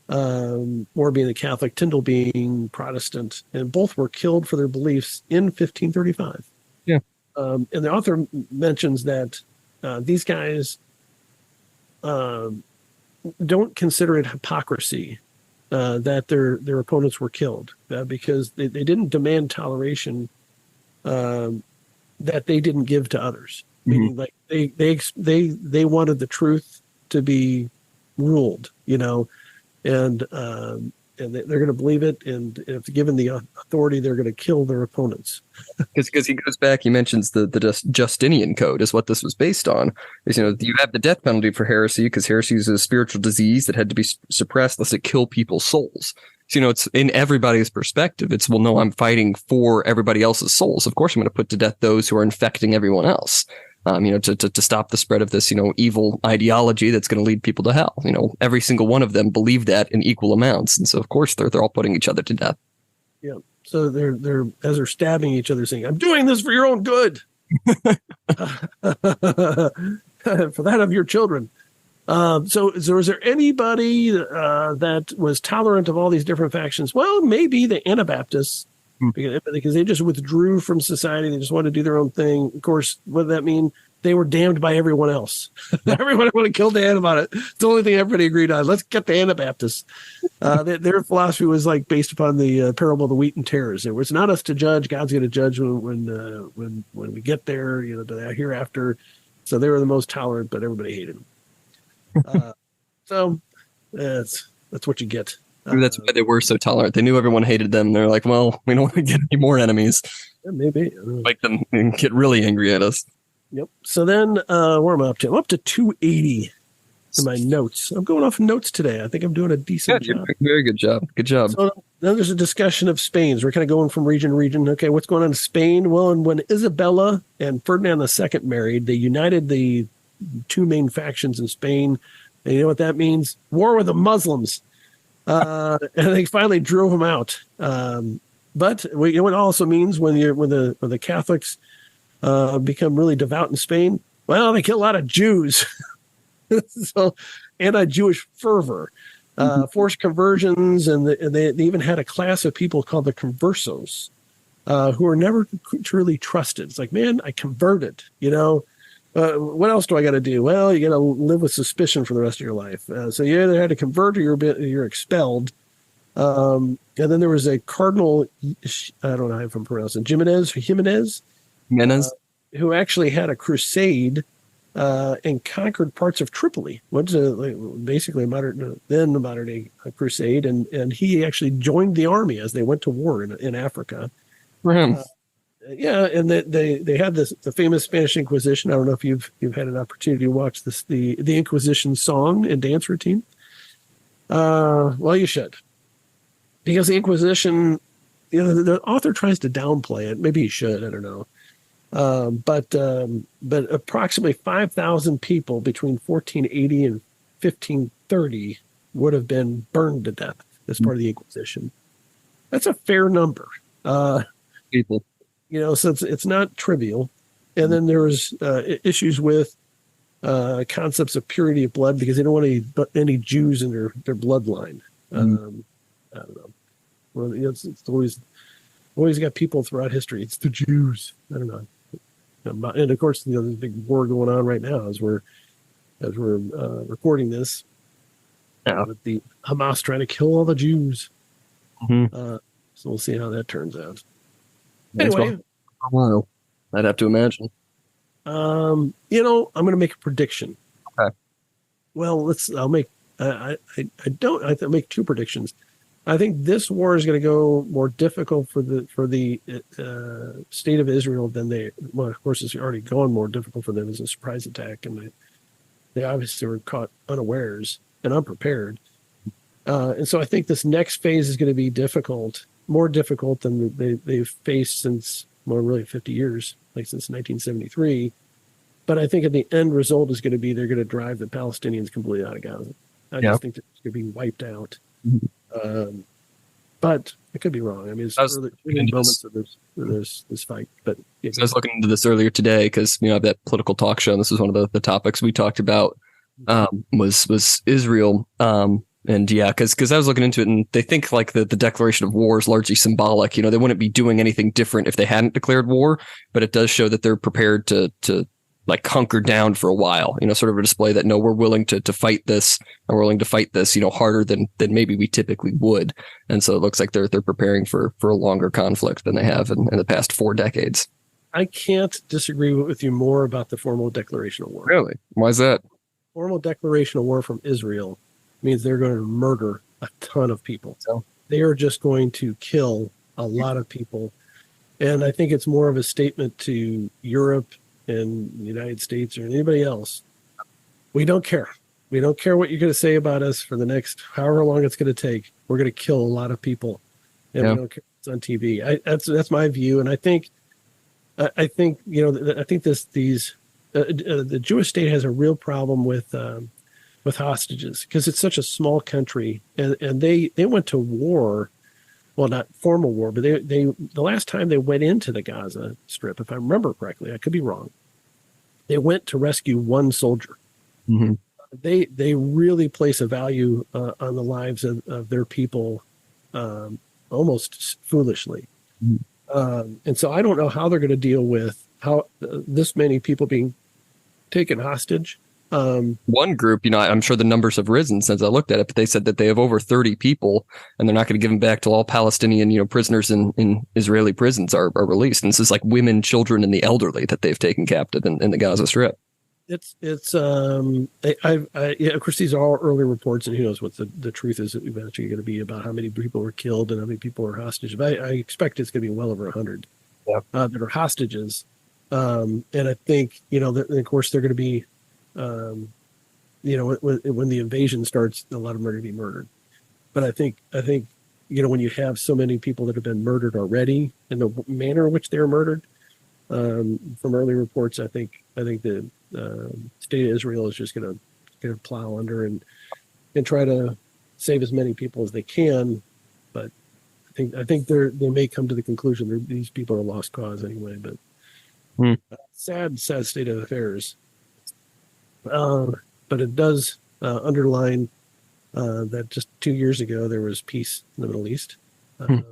More being the Catholic, Tyndale being Protestant, and both were killed for their beliefs in 1535. Yeah. And the author mentions that these guys don't consider it hypocrisy that their opponents were killed because they didn't demand toleration that they didn't give to others. Meaning, like they wanted the truth to be ruled, and they're going to believe it, and if given the authority, they're going to kill their opponents. Because he goes back, he mentions the Justinian Code is what this was based on. Is, you have the death penalty for heresy because heresy is a spiritual disease that had to be suppressed lest it kill people's souls. So, it's in everybody's perspective. It's, well, no, I'm fighting for everybody else's souls. Of course, I'm going to put to death those who are infecting everyone else. To stop the spread of this, evil ideology that's going to lead people to hell. Every single one of them believe that in equal amounts. And so, of course, they're all putting each other to death. Yeah. So they're as they're stabbing each other saying, I'm doing this for your own good. For that of your children. So was there anybody that was tolerant of all these different factions? Well, maybe the Anabaptists, because they just withdrew from society. They just wanted to do their own thing. Of course, what did that mean? They were damned by everyone else. Everyone wanted to kill Dan about it. It's the only thing everybody agreed on. Let's get the Anabaptists. Their philosophy was like based upon the parable of the wheat and tares. It was not us to judge. God's going to judge when we get there, to the hereafter. So they were the most tolerant, but everybody hated them. So that's what you get. Maybe that's why they were so tolerant. They knew everyone hated them. They're like, well, we don't want to get any more enemies. Yeah, maybe. Make them get really angry at us. Yep. So then, where am I up to? I'm up to 280 in my notes. I'm going off notes today. I think I'm doing a decent job. Very good job. Good job. So then there's a discussion of Spain. So we're kind of going from region to region. Okay, what's going on in Spain? Well, and when Isabella and Ferdinand II married, they united the two main factions in Spain. And you know what that means? War with the Muslims. And they finally drove them out. But you know what it also means when the Catholics become really devout in Spain? Well, they kill a lot of Jews. So anti-Jewish fervor, forced conversions, and they even had a class of people called the conversos, who were never truly trusted. It's like, man, I converted, what else do I got to do? Well, you got to live with suspicion for the rest of your life. So you either had to convert or you're expelled. And then there was a Cardinal, I don't know if I'm pronouncing, Jimenez, who actually had a crusade and conquered parts of Tripoli. What's basically a modern day crusade, and he actually joined the army as they went to war in Africa. For him. Yeah, and they had the famous Spanish Inquisition. I don't know if you've had an opportunity to watch the Inquisition song and dance routine. Well, you should, because the Inquisition, the author tries to downplay it. Maybe he should. I don't know. But approximately 5,000 people between 1480 and 1530 would have been burned to death as part of the Inquisition. That's a fair number. People. So it's not trivial. And then there was issues with concepts of purity of blood, because they don't want any Jews in their bloodline. I don't know. Well, it's always got people throughout history. It's the Jews. I don't know. And of course, there's a big war going on right now as we're recording this. With the Hamas trying to kill all the Jews. So we'll see how that turns out. Anyway, I'd have to imagine. I'm going to make a prediction. Okay. Well, I'll make. I make two predictions. I think this war is going to go more difficult for the state of Israel than of course, it's already gone more difficult for them as a surprise attack, and they obviously were caught unawares and unprepared. And so I think this next phase is going to be more difficult than they've faced since, really 50 years, like since 1973. But I think the end result is going to be they're going to drive the Palestinians completely out of Gaza. I just think they're going to be wiped out. But I could be wrong. I mean, it's early moments of this fight. But I was looking into this earlier today because that political talk show, and this was one of the topics we talked about, was Israel. And yeah, because I was looking into it, and they think like the declaration of war is largely symbolic. They wouldn't be doing anything different if they hadn't declared war, but it does show that they're prepared to like hunker down for a while, sort of a display that, no, we're willing to fight this, and we're willing to fight this, harder than maybe we typically would. And so it looks like they're preparing for a longer conflict than they have in the past 4 decades. I can't disagree with you more about the formal declaration of war. Really? Why is that? Formal declaration of war from Israel means they're going to murder a ton of people. So they are just going to kill a lot of people. And I think it's more of a statement to Europe and the United States or anybody else. We don't care. We don't care what you're going to say about us for the next however long it's going to take. We're going to kill a lot of people, and we don't care if it's on TV. That's my view, and I think the Jewish state has a real problem with hostages, because it's such a small country, and they went to war. Well, not formal war, but they the last time they went into the Gaza Strip, if I remember correctly, I could be wrong, they went to rescue one soldier. They really place a value on the lives of their people, almost foolishly. And so I don't know how they're going to deal with how this many people being taken hostage. One group, I'm sure the numbers have risen since I looked at it, but they said that they have over 30 people, and they're not going to give them back till all Palestinian, prisoners in Israeli prisons are released. And this is like women, children, and the elderly that they've taken captive in the Gaza Strip. Of course, these are all early reports, and who knows what the truth is eventually going to be about how many people were killed and how many people were hostage. But I expect it's going to be well over 100 that are hostages. And I think, of course, they're going to be, when the invasion starts, a lot of them are going to be murdered. But I think, when you have so many people that have been murdered already, and the manner in which they were murdered, from early reports, I think the state of Israel is just going to plow under and try to save as many people as they can. But I think they may come to the conclusion that these people are lost cause anyway. But sad state of affairs. But it does underline that just 2 years ago there was peace in the Middle East. But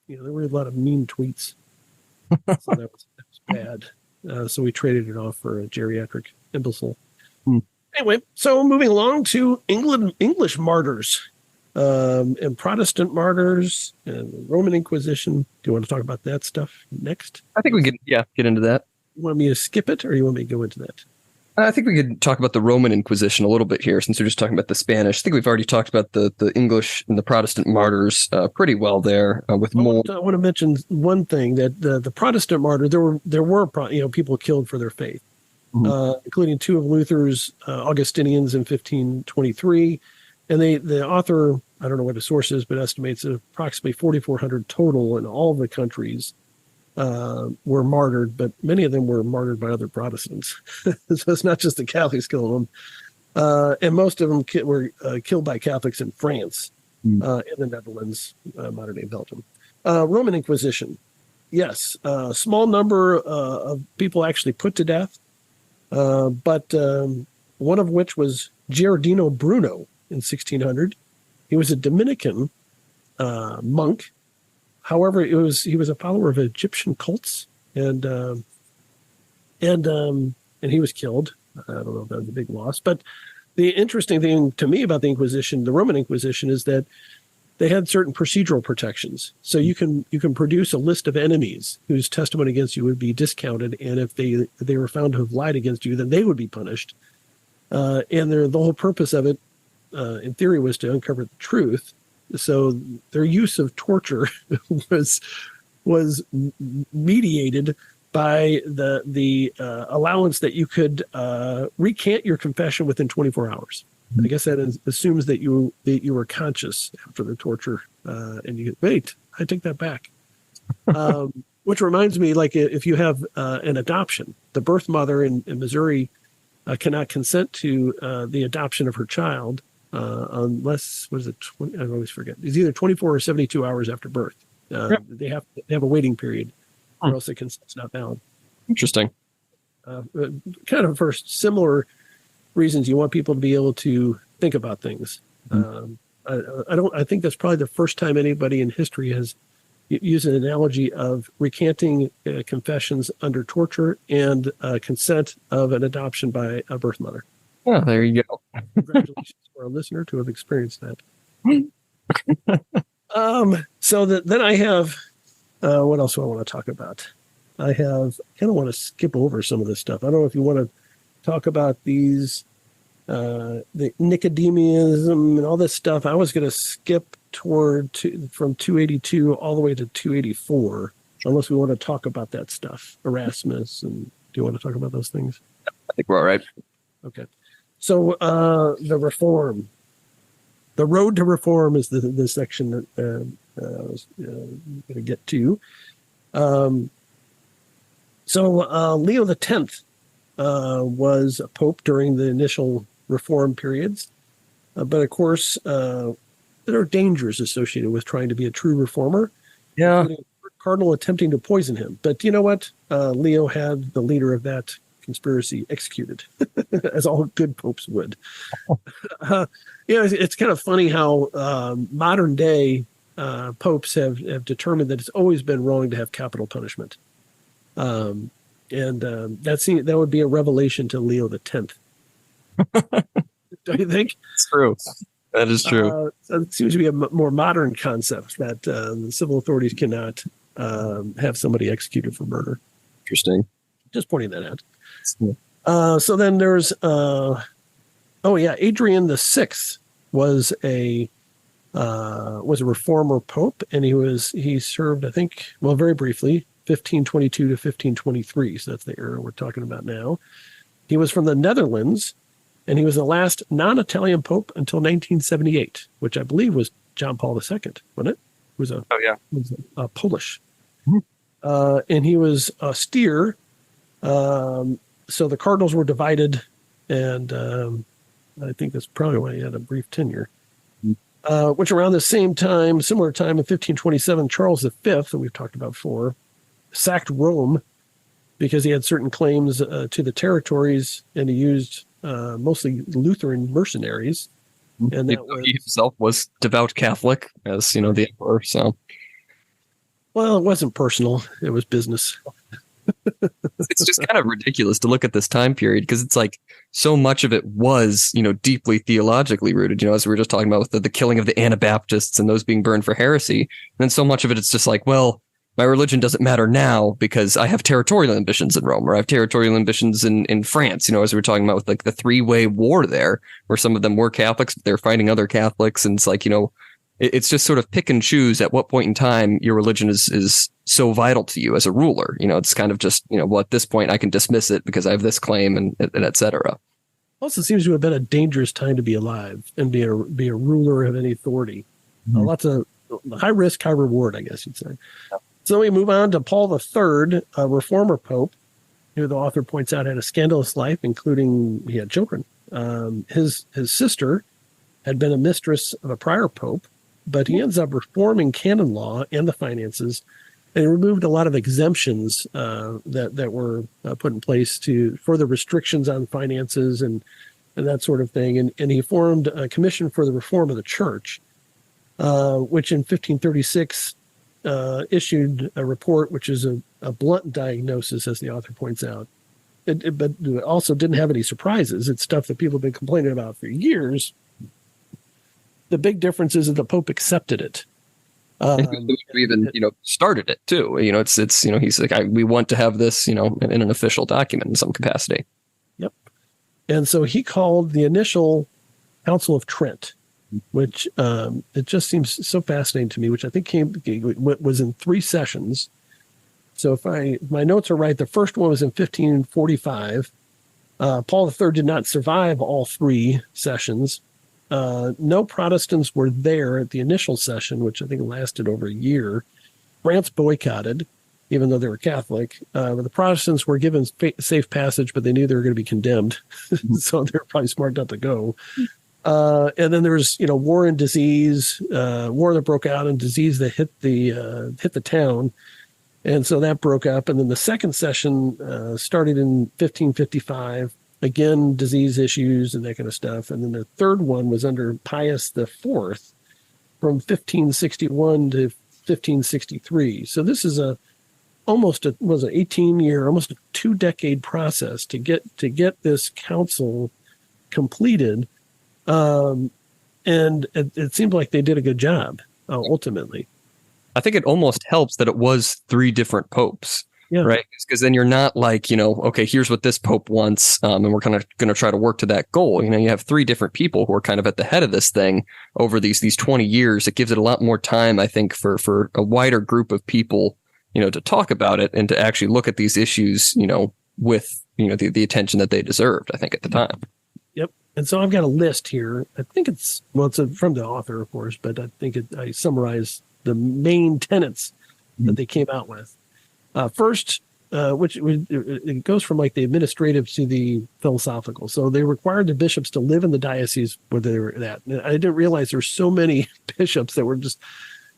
there were a lot of mean tweets, so that was bad. So we traded it off for a geriatric imbecile. Anyway, so moving along to English martyrs and Protestant martyrs and the Roman Inquisition. Do you want to talk about that stuff next? I think we could, get into that. You want me to skip it, or you want me to go into that? I think we could talk about the Roman Inquisition a little bit here, since we're just talking about the Spanish. I think we've already talked about the English and the Protestant martyrs pretty well there. I want to mention one thing, that the Protestant martyr, there were people killed for their faith, including two of Luther's Augustinians in 1523, and the author, I don't know what the source is, but estimates approximately 4,400 total in all the countries were martyred, but many of them were martyred by other Protestants. So it's not just the Catholics killing them. And most of them were killed by Catholics in France, in the Netherlands, modern day Belgium. Roman Inquisition. Yes, a small number of people actually put to death, but one of which was Giordano Bruno in 1600. He was a Dominican monk. However, he was a follower of Egyptian cults, and he was killed. I don't know if that was a big loss, but the interesting thing to me about the Inquisition, the Roman Inquisition, is that they had certain procedural protections. So you can produce a list of enemies whose testimony against you would be discounted, and if they were found to have lied against you, then they would be punished. And the whole purpose of it, in theory, was to uncover the truth. So their use of torture was mediated by the allowance that you could recant your confession within 24 hours. I guess that assumes that you were conscious after the torture, and you wait, I take that back. Which reminds me, like if you have an adoption, the birth mother in Missouri cannot consent to the adoption of her child unless, what is it? I always forget. It's either 24 or 72 hours after birth. They have a waiting period, or else the consent's not valid. Interesting. Kind of for similar reasons, you want people to be able to think about things. I think that's probably the first time anybody in history has used an analogy of recanting confessions under torture and consent of an adoption by a birth mother. Oh, there you go. Congratulations for our listener to have experienced that. So then I have, what else do I want to talk about? I kind of want to skip over some of this stuff. I don't know if you want to talk about these, the Nicodemism and all this stuff. I was going to skip from 282 all the way to 284, unless we want to talk about that stuff. Erasmus, and do you want to talk about those things? I think we're all right. Okay. So the reform, the road to reform is the section that I was going to get to. So Leo X was a pope during the initial reform periods, but of course there are dangers associated with trying to be a true reformer. Yeah, cardinal attempting to poison him, but you know what? Leo had the leader of that conspiracy executed, as all good popes would. It's kind of funny how modern day popes have determined that it's always been wrong to have capital punishment. And that would be a revelation to Leo X. Don't you think? It's true. That is true. It seems to be a more modern concept that the civil authorities cannot have somebody executed for murder. Interesting. Just pointing that out. So then there's, Adrian VI was a reformer pope, and he served, I think, very briefly, 1522 to 1523. So that's the era we're talking about now. He was from the Netherlands, and he was the last non-Italian pope until 1978, which I believe was John Paul II, wasn't it? He was Polish. Mm-hmm. And he was austere. So the cardinals were divided, and I think that's probably why he had a brief tenure. Which around the same time, similar time in 1527, Charles V, that we've talked about before, sacked Rome because he had certain claims to the territories, and he used mostly Lutheran mercenaries. And he himself was devout Catholic, as the emperor. So, well, it wasn't personal; it was business. It's just kind of ridiculous to look at this time period, because it's like so much of it was, deeply theologically rooted, as we were just talking about with the killing of the Anabaptists and those being burned for heresy. And then so much of it, it's just like, well, my religion doesn't matter now because I have territorial ambitions in Rome, or I have territorial ambitions in France, as we were talking about with like the three-way war there, where some of them were Catholics, but they're fighting other Catholics. And it's like, it's just sort of pick and choose at what point in time your religion is so vital to you as a ruler. It's kind of just, well, at this point I can dismiss it because I have this claim and et cetera. Also seems to have been a dangerous time to be alive and be a ruler of any authority. Mm-hmm. Lots of high risk, high reward, I guess you'd say. Yeah. So we move on to Paul III, a reformer pope, who the author points out had a scandalous life, including he had children. His sister had been a mistress of a prior pope, but he ends up reforming canon law and the finances, and he removed a lot of exemptions that were put in place to further restrictions on finances and that sort of thing. And he formed a commission for the reform of the church, which in 1536 issued a report, which is a blunt diagnosis, as the author points out. But it also didn't have any surprises. It's stuff that people have been complaining about for years. The big difference is that the Pope accepted it. We even started it too. It's he's like, we want to have this in an official document in some capacity. Yep. And so he called the initial Council of Trent, which it just seems so fascinating to me, which I think was in 3 sessions. So if my notes are right, the first one was in 1545. Paul III did not survive all 3 sessions. No Protestants were there at the initial session, which I think lasted over a year. France boycotted, even though they were Catholic. But the Protestants were given safe passage, but they knew they were going to be condemned. So they were probably smart not to go. And then there was, war and disease, war that broke out and disease that hit the town. And so that broke up. And then the second session started in 1555. Again, disease issues and that kind of stuff. And then the third one was under Pius IV from 1561 to 1563. So this is almost an 18-year, almost a 2-decade process to get this council completed. And it seemed like they did a good job ultimately. I think it almost helps that it was 3 different popes. Yeah. Right. Because then you're not like, okay, here's what this pope wants. And we're kind of going to try to work to that goal. You have 3 different people who are kind of at the head of this thing over these 20 years. It gives it a lot more time, I think, for a wider group of people, to talk about it and to actually look at these issues, with, the attention that they deserved, I think, at the time. Yep. And so I've got a list here. I think it's from the author, of course, but I think I summarize the main tenets that they came out with. First, which it goes from like the administrative to the philosophical. So they required the bishops to live in the diocese where they were at. And I didn't realize there's so many bishops that were just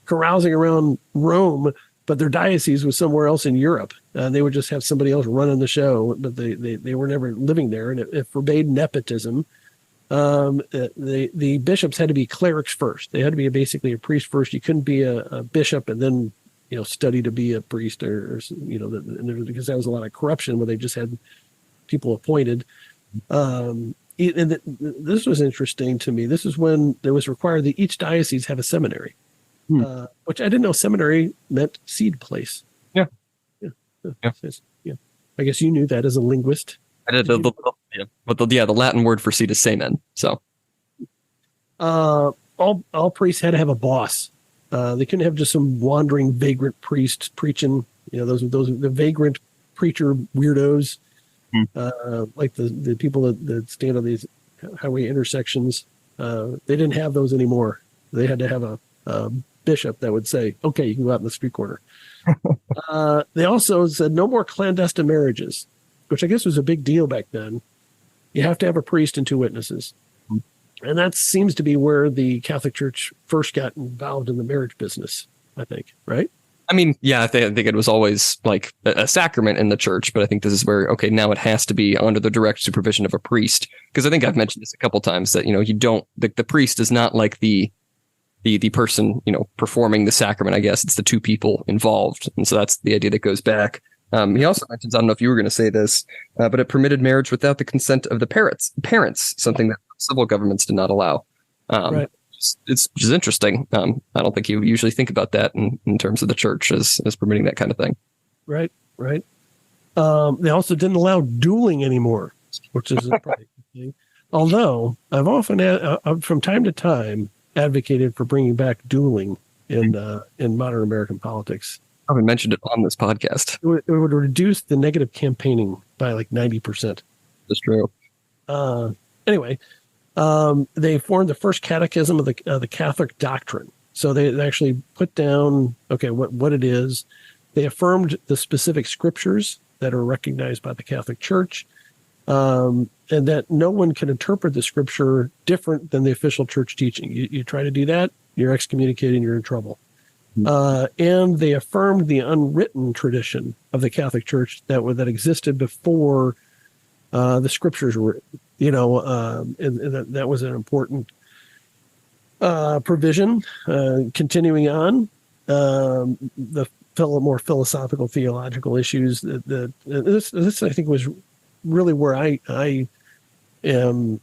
carousing around Rome, but their diocese was somewhere else in Europe. They would just have somebody else running the show, but they were never living there. And it forbade nepotism. The bishops had to be clerics first. They had to be basically a priest first. You couldn't be a bishop and then study to be a priest or because there was a lot of corruption where they just had people appointed. And this was interesting to me. This is when it was required that each diocese have a seminary, which I didn't know seminary meant seed place. Yeah. I guess you knew that as a linguist. I did. But the Latin word for seed is semen. So all priests had to have a boss. They couldn't have just some wandering vagrant priest preaching. Those are the vagrant preacher weirdos, like the people that stand on these highway intersections. They didn't have those anymore. They had to have a bishop that would say, "Okay, you can go out in the street corner." They also said no more clandestine marriages, which I guess was a big deal back then. You have to have a priest and 2 witnesses. And that seems to be where the Catholic Church first got involved in the marriage business, I think, right? I mean, yeah, I think it was always like a sacrament in the church, but I think this is where, okay, now it has to be under the direct supervision of a priest. Because I think I've mentioned this a couple times that, the priest is not like the person, performing the sacrament, I guess. It's the 2 people involved. And so that's the idea that goes back. He also mentions, I don't know if you were going to say this, but it permitted marriage without the consent of the parents, something that civil governments did not allow. Right. It's just interesting. I don't think you usually think about that in terms of the church as permitting that kind of thing. Right. They also didn't allow dueling anymore, which is probably a thing. Although I've often, from time to time, advocated for bringing back dueling in modern American politics. I haven't mentioned it on this podcast. It would reduce the negative campaigning by like 90%. That's true. Anyway, they formed the first catechism of the Catholic doctrine. So they actually put down, what it is. They affirmed the specific scriptures that are recognized by the Catholic Church, and that no one can interpret the scripture different than the official church teaching. You try to do that, you're excommunicated, you're in trouble. And they affirmed the unwritten tradition of the Catholic Church that existed before the scriptures were, and that was an important provision. Continuing on, the more philosophical, theological issues. This I think was really where I am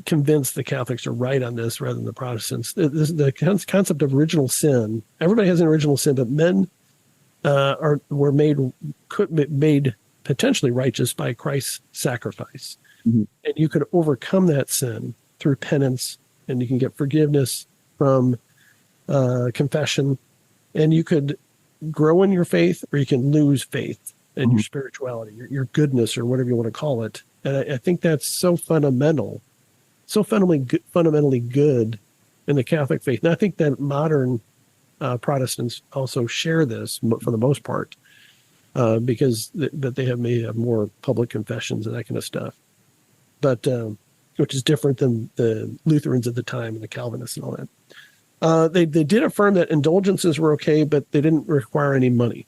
convinced the Catholics are right on this rather than the Protestants. The concept of original sin. Everybody has an original sin, but men were made potentially righteous by Christ's sacrifice, and you could overcome that sin through penance, and you can get forgiveness from confession, and you could grow in your faith, or you can lose faith in your spirituality, your goodness, or whatever you want to call it. And I think that's so fundamentally good in the Catholic faith. And I think that modern Protestants also share this for the most part, because they may have more public confessions and that kind of stuff. But which is different than the Lutherans at the time and the Calvinists and all that. They did affirm that indulgences were okay, but they didn't require any money.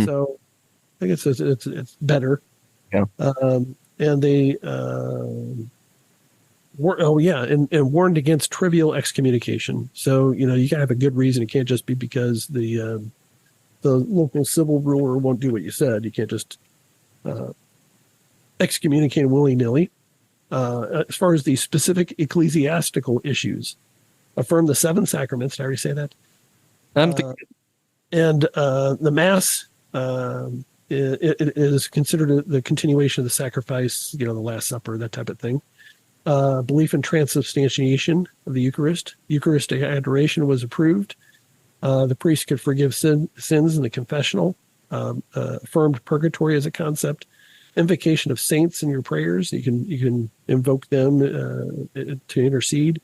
So I guess it's better. Yeah. And they warned against trivial excommunication. So you gotta have a good reason. It can't just be because the local civil ruler won't do what you said. You can't just excommunicate willy-nilly. As far as the specific ecclesiastical issues, affirm the 7 sacraments. Did I already say that? And the Mass it is considered the continuation of the sacrifice, the Last Supper, that type of thing. Belief in transubstantiation of the Eucharist. Eucharistic adoration was approved. The priest could forgive sins in the confessional. Affirmed purgatory as a concept. Invocation of saints in your prayers. You can invoke them to intercede.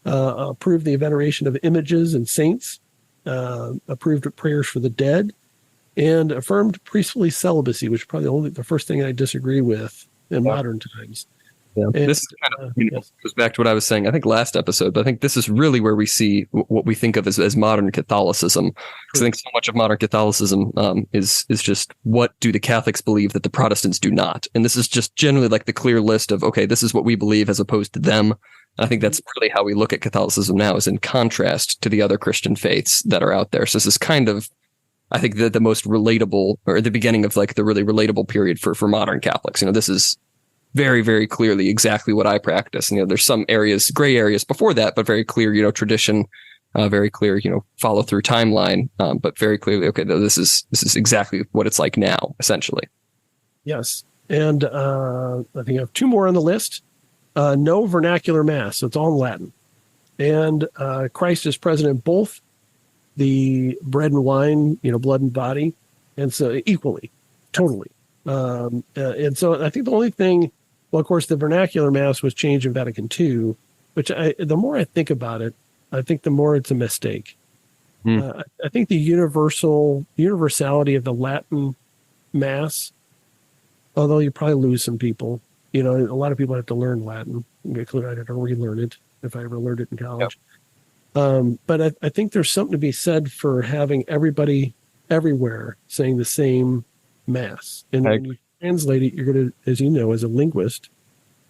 Approved the veneration of images and saints. Approved prayers for the dead. And affirmed priestly celibacy, which is probably the first thing I disagree with in modern times. Yeah. And this kind of goes back to what I was saying, I think last episode, but I think this is really where we see what we think of as modern Catholicism. Because I think so much of modern Catholicism is just, what do the Catholics believe that the Protestants do not? And this is just generally like the clear list of, okay, this is what we believe as opposed to them. And I think that's really how we look at Catholicism now, is in contrast to the other Christian faiths that are out there. So this is kind of, I think, the most relatable, or the beginning of like the really relatable period for modern Catholics. This is very, very clearly exactly what I practice. And, there's some areas, gray areas before that, but very clear, tradition, very clear, follow through timeline, but very clearly, okay, this is exactly what it's like now, essentially. Yes. And I think I have 2 more on the list. No vernacular Mass. So it's all in Latin. And Christ is present in both the bread and wine, blood and body, and so equally, totally. And so I think the only thing, well, of course, the vernacular Mass was changed in Vatican II, which the more I think about it, I think the more it's a mistake. I think the universality of the Latin Mass, although you probably lose some people, a lot of people have to learn Latin, including I had to relearn it if I ever learned it in college. Yep. But I think there's something to be said for having everybody everywhere saying the same Mass. And when you translate it, you're going to, as you know, as a linguist,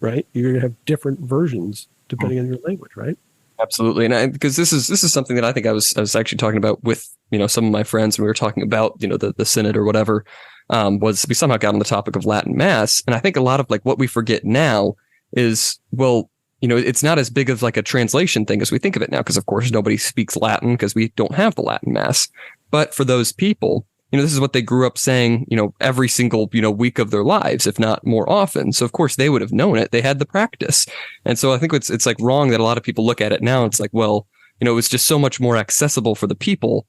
right? You're going to have different versions depending on your language, right? Absolutely. And because this is something that I think I was actually talking about with, some of my friends when we were talking about, the synod or whatever, was we somehow got on the topic of Latin Mass. And I think a lot of like what we forget now is, well, it's not as big of like a translation thing as we think of it now, because of course nobody speaks Latin because we don't have the Latin Mass. But for those people, this is what they grew up saying, every single, week of their lives, if not more often. So of course they would have known it. They had the practice. And so I think it's like wrong that a lot of people look at it now. It's like, well, it was just so much more accessible for the people.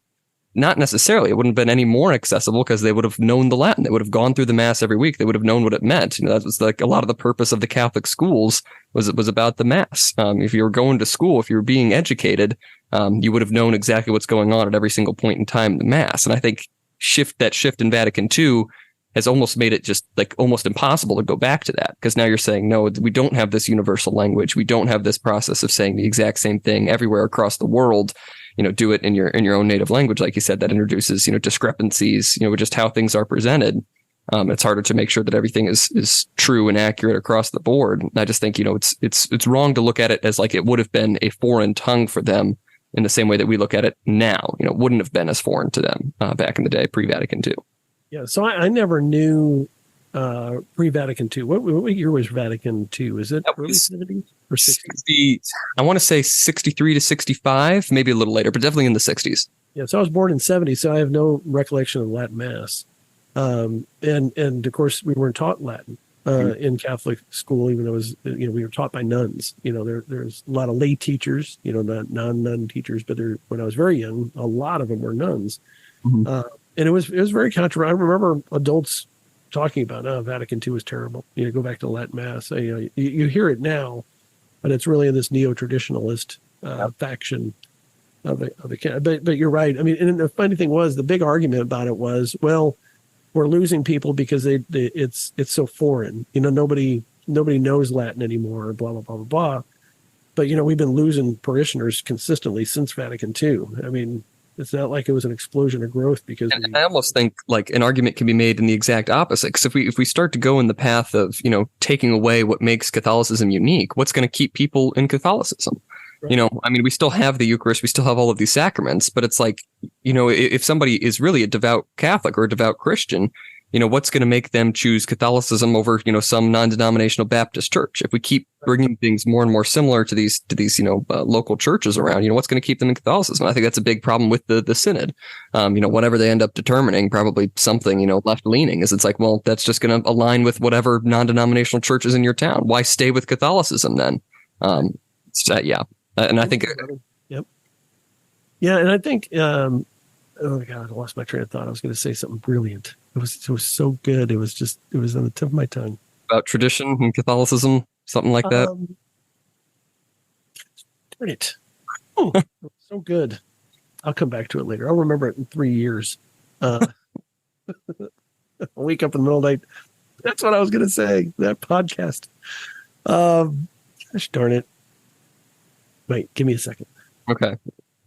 Not necessarily. It wouldn't have been any more accessible because they would have known the Latin. They would have gone through the Mass every week. They would have known what it meant. That was like a lot of the purpose of the Catholic schools was about the Mass. If you were going to school, if you were being educated, you would have known exactly what's going on at every single point in time in the Mass. And I think that shift in Vatican II has almost made it just like almost impossible to go back to that, because now you're saying, no, we don't have this universal language. We don't have this process of saying the exact same thing everywhere across the world. Do it in your own native language, like you said. That introduces discrepancies, with just how things are presented. It's harder to make sure that everything is true and accurate across the board. And I just think it's wrong to look at it as like it would have been a foreign tongue for them in the same way that we look at it now. It wouldn't have been as foreign to them back in the day, pre-Vatican II. Yeah. So I never knew pre-Vatican II. What year was Vatican II? Is it early 70s or 60s? I want to say 63 to 65, maybe a little later, but definitely in the 60s. Yeah. So I was born in 70, so I have no recollection of Latin Mass. And of course, we weren't taught Latin in Catholic school, even though it was, we were taught by nuns. There's a lot of lay teachers, not non-nun teachers, but when I was very young, a lot of them were nuns. Mm-hmm. And it was very controversial. I remember adults talking about, Vatican II was terrible. Go back to Latin Mass. You hear it now, but it's really in this neo-traditionalist faction of the. But you're right. I mean, and the funny thing was, the big argument about it was, well, we're losing people because it's so foreign. Nobody knows Latin anymore. Blah blah blah blah blah. But we've been losing parishioners consistently since Vatican II. I mean, it's not like it was an explosion of growth because. And I almost think like an argument can be made in the exact opposite. Because if we start to go in the path of taking away what makes Catholicism unique, what's going to keep people in Catholicism? Right. I mean, we still have the Eucharist, we still have all of these sacraments, but it's like, if somebody is really a devout Catholic or a devout Christian, what's going to make them choose Catholicism over, some non-denominational Baptist church? If we keep bringing things more and more similar to these local churches around, what's going to keep them in Catholicism? I think that's a big problem with the synod. Whatever they end up determining, probably something, left leaning, is it's like, well, that's just going to align with whatever non-denominational church is in your town. Why stay with Catholicism then? Yeah. And I think, yep. Yeah. And I think, oh my God, I lost my train of thought. I was going to say something brilliant. It was so good. It was on the tip of my tongue. About tradition and Catholicism, something like that. Darn it. Oh, it was so good. I'll come back to it later. I'll remember it in 3 years. I'll wake up in the middle of the night. That's what I was going to say. That podcast. Gosh darn it. Wait, give me a second. Okay.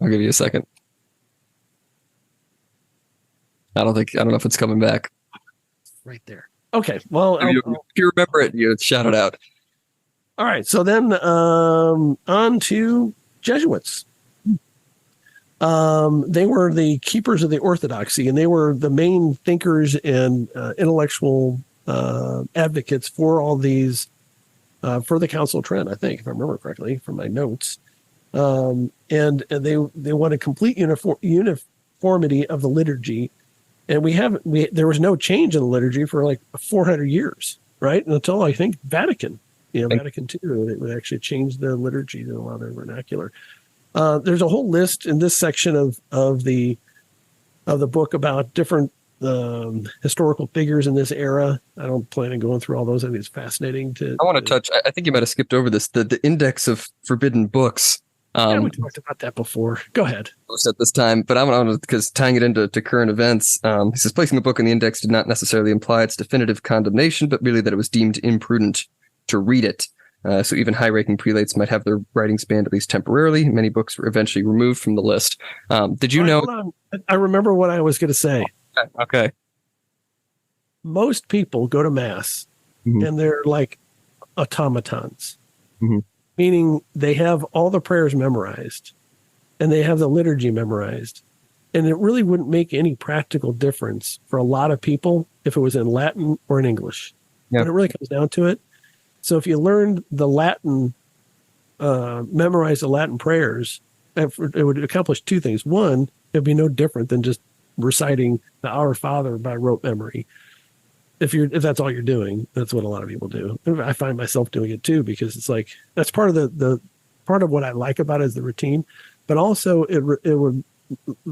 I'll give you a second. I don't know if it's coming back. Right there. Okay. Well, if you remember it, you shout it out. All right. So then on to Jesuits. They were the keepers of the orthodoxy, and they were the main thinkers and intellectual advocates for all these, for the Council of Trent, I think, if I remember correctly from my notes. And they wanted complete uniformity of the liturgy. And there was no change in the liturgy for like 400 years, right? Until I think Vatican II, it would actually change the liturgy to allow their vernacular. There's a whole list in this section of the book about different historical figures in this era. I don't plan on going through all those. I think it's fascinating I want to touch. I think you might have skipped over this. The index of forbidden books. Yeah, we talked about that before. Go ahead. At this time, but I'm on because tying it into current events. He says placing the book in the index did not necessarily imply its definitive condemnation, but really that it was deemed imprudent to read it. So even high-ranking prelates might have their writings banned at least temporarily. Many books were eventually removed from the list. Did you know? Hold on. I remember what I was going to say. Okay. Most people go to Mass, and they're like automatons. Mm-hmm. Meaning they have all the prayers memorized and they have the liturgy memorized. And it really wouldn't make any practical difference for a lot of people if it was in Latin or in English. Yeah. When it really comes down to it. So if you learned the Latin memorize the Latin prayers, it would accomplish two things. One, it'd be no different than just reciting the Our Father by rote memory. If that's all you're doing, that's what a lot of people do. I find myself doing it too, because it's like, that's part of the part of what I like about it is the routine, but also it would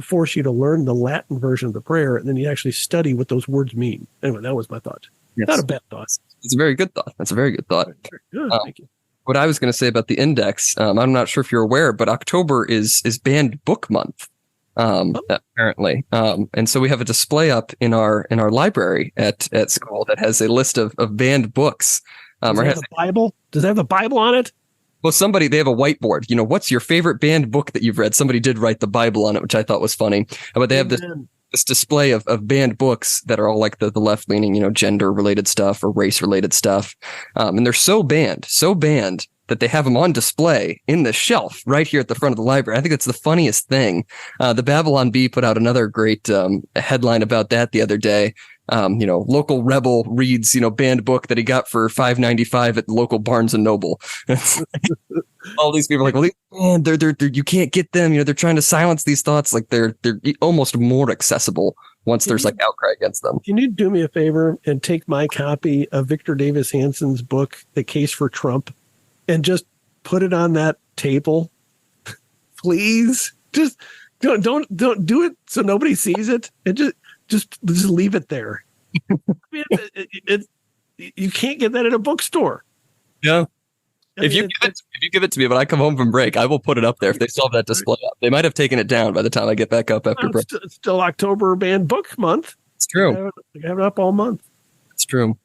force you to learn the Latin version of the prayer, and then you actually study what those words mean. Anyway, that was my thought. Yes. Not a bad thought. It's a very good thought. That's a very good thought. Good, thank you. What I was going to say about the index, I'm not sure if you're aware, but October is banned book month. Apparently. And so we have a display up in our library at school that has a list of banned books. Does it have the Bible? Does it have the Bible on it? Well, they have a whiteboard. What's your favorite banned book that you've read? Somebody did write the Bible on it, which I thought was funny. But they have this display of banned books that are all like the left-leaning, gender-related stuff or race-related stuff. And they're so banned that they have them on display in the shelf right here at the front of the library. I think that's the funniest thing. The Babylon Bee put out another great headline about that the other day. Local rebel reads, banned book that he got for $5.95 at the local Barnes and Noble. All these people are like, well, they're you can't get them. They're trying to silence these thoughts. Like they're almost more accessible once there's like outcry against them. Can you do me a favor and take my copy of Victor Davis Hanson's book, The Case for Trump, and just put it on that table, please? Just don't do it so nobody sees it, and just leave it there. I mean, you can't get that at a bookstore. Yeah. If you give it to me when I come home from break, I will put it up there if they still have that display up. They might have taken it down by the time I get back up after break. It's still October banned book month. It's true. I have it up all month. It's true.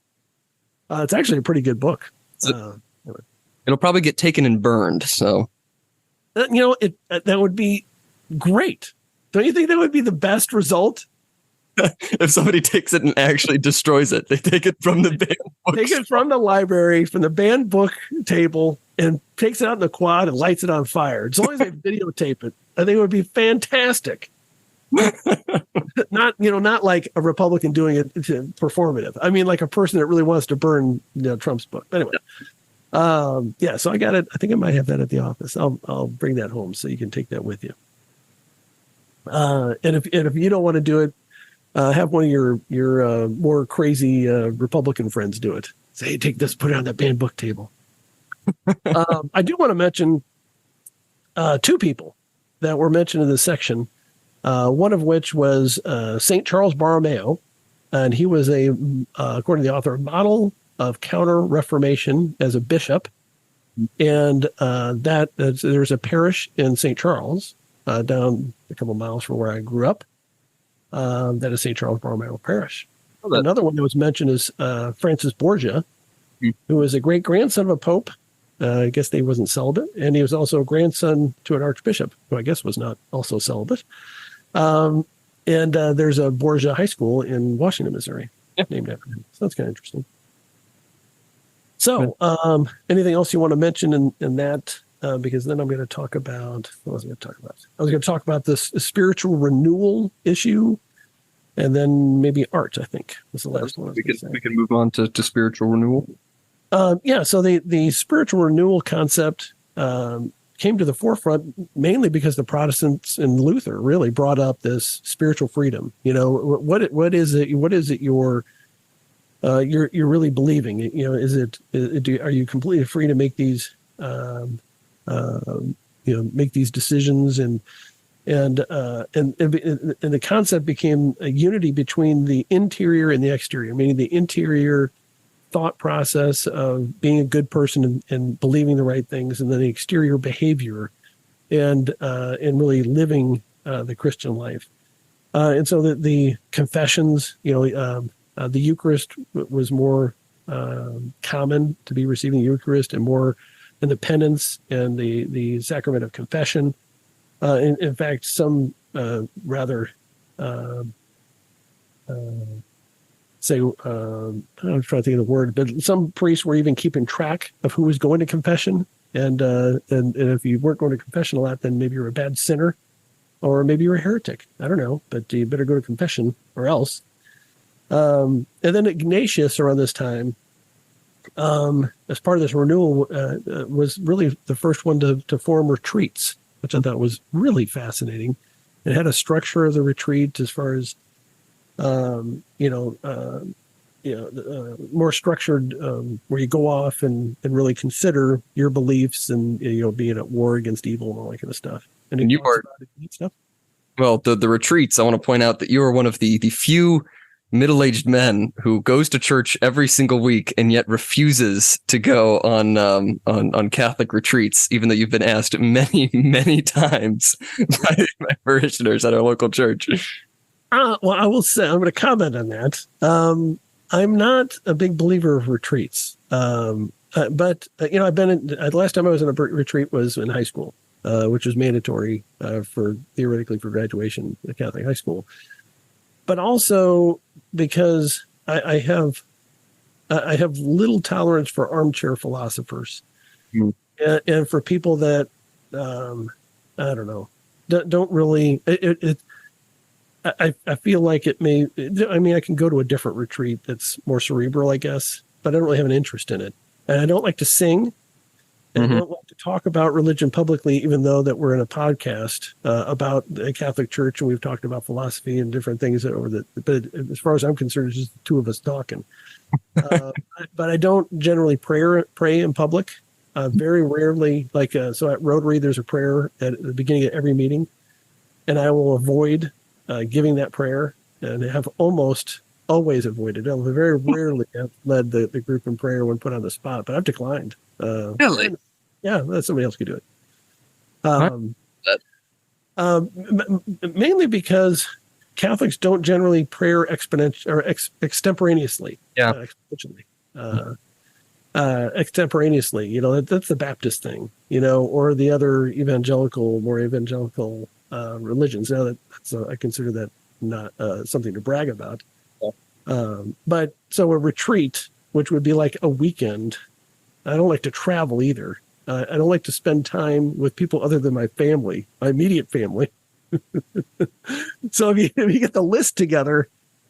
It's actually a pretty good book. It'll probably get taken and burned. So, that would be great. Don't you think that would be the best result? If somebody takes it and actually destroys it, they take it from the banned book. Take it from the library, from the banned book table, and takes it out in the quad and lights it on fire. As long as they videotape it, I think it would be fantastic. Not like a Republican doing it performative. I mean, like a person that really wants to burn Trump's book. But anyway, so I got it. I think I might have that at the office. I'll bring that home so you can take that with you. And if you don't want to do it, have one of your more crazy Republican friends do it. Say, hey, take this, put it on that banned book table. I do want to mention two people that were mentioned in this section. One of which was St. Charles Borromeo, and he was according to the author, a model of counter-reformation as a bishop. And there's a parish in St. Charles, down a couple miles from where I grew up. That is St. Charles Borromeo Parish. Another one that was mentioned is Francis Borgia, who was a great-grandson of a pope. I guess he wasn't celibate, and he was also a grandson to an archbishop, who I guess was not also celibate. And there's a Borgia High School in Washington, Missouri, named after him. So that's kind of interesting. So anything else you want to mention in that? Because then I'm going to talk about, what was I going to talk about? I was going to talk about this spiritual renewal issue, and then maybe art, I think, was the last one. We can move on to spiritual renewal. So the spiritual renewal concept came to the forefront mainly because the Protestants and Luther really brought up this spiritual freedom. What is it you're really believing? Are you completely free to make these make these decisions, and the concept became a unity between the interior and the exterior, meaning the interior thought process of being a good person and believing the right things, and then the exterior behavior and really living the Christian life. And so the confessions, the Eucharist was more common to be receiving the Eucharist, and more in the penance and the sacrament of confession. In fact, some rather say, I'm trying to think of the word, but some priests were even keeping track of who was going to confession. And if you weren't going to confession a lot, then maybe you're a bad sinner, or maybe you're a heretic. I don't know, but you better go to confession or else. And then Ignatius around this time as part of this renewal, was really the first one to form retreats, which I thought was really fascinating. It had a structure of the retreat as far as, more structured, where you go off and really consider your beliefs and, being at war against evil and all that kind of stuff. And you are, stuff. well, the retreats, I want to point out that you are one of the few middle-aged men who goes to church every single week and yet refuses to go on Catholic retreats, even though you've been asked many, many times by my parishioners at our local church. Well, I will say, I'm going to comment on that. I'm not a big believer of retreats. But I've been the last time I was in a retreat was in high school, which was mandatory theoretically for graduation at Catholic high school. But also because I have little tolerance for armchair philosophers, and for people that I don't know, don't really. I feel like it may. I mean, I can go to a different retreat that's more cerebral, I guess, but I don't really have an interest in it, and I don't like to sing. And I don't like to talk about religion publicly, even though that we're in a podcast about the Catholic Church and we've talked about philosophy and different things but as far as I'm concerned, it's just the two of us talking. But I don't generally pray in public. Very rarely, so at Rotary, there's a prayer at the beginning of every meeting, and I will avoid giving that prayer, and have almost always avoided it. I very rarely have led the group in prayer when put on the spot, but I've declined. Really? Yeah, somebody else could do it. Mainly because Catholics don't generally pray extemporaneously. Yeah. Extemporaneously. That's the Baptist thing, or the other more evangelical religions. Now I consider that not something to brag about. Yeah. But so a retreat, which would be like a weekend, I don't like to travel either. I don't like to spend time with people other than my family, my immediate family. So if you get the list together,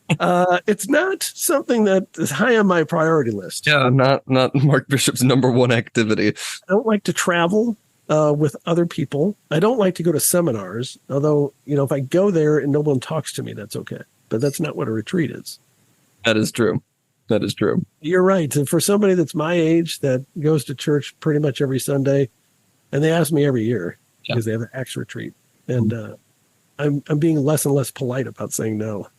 it's not something that is high on my priority list. Yeah, not Mark Bishop's number one activity. I don't like to travel with other people. I don't like to go to seminars, although, if I go there and no one talks to me, that's okay. But that's not what a retreat is. That is true. You're right. And for somebody that's my age that goes to church pretty much every Sunday, and they ask me every year because they have an Acts retreat, and I'm being less and less polite about saying no.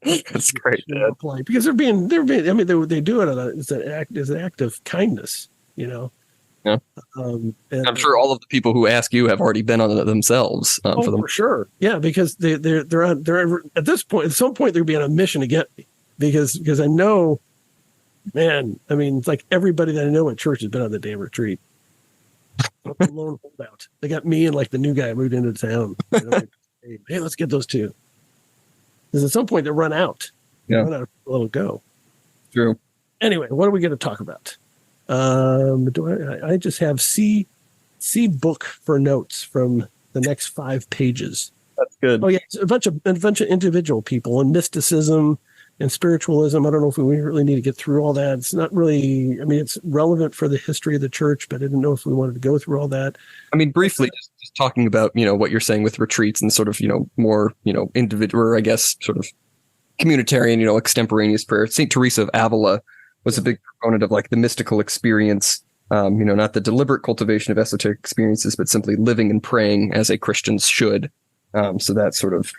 That's great, Dad. Polite because they're being. I mean, they do it as an act of kindness, Yeah. And I'm sure all of the people who ask you have already been on it themselves. For sure. Yeah, because they're at this point. At some point, they're being on a mission to get me. Because I know, man, I mean, it's like everybody that I know at church has been on the damn retreat. I'm a lone holdout. They got me and like the new guy moved into town. Hey, let's get those two. Because at some point they run out. Yeah. Run out of people to go. True. Anyway, what are we going to talk about? I just have see book for notes from the next 5 pages. That's good. Oh yeah, it's a bunch of individual people and mysticism and spiritualism. I don't know if we really need to get through all that. It's not really, I mean, it's relevant for the history of the church, but I didn't know if we wanted to go through all that. I mean, briefly, just talking about, what you're saying with retreats and sort of, more, individual, or I guess sort of communitarian, extemporaneous prayer. St. Teresa of Avila was a big proponent of like the mystical experience, not the deliberate cultivation of esoteric experiences, but simply living and praying as a Christian should. So that sort of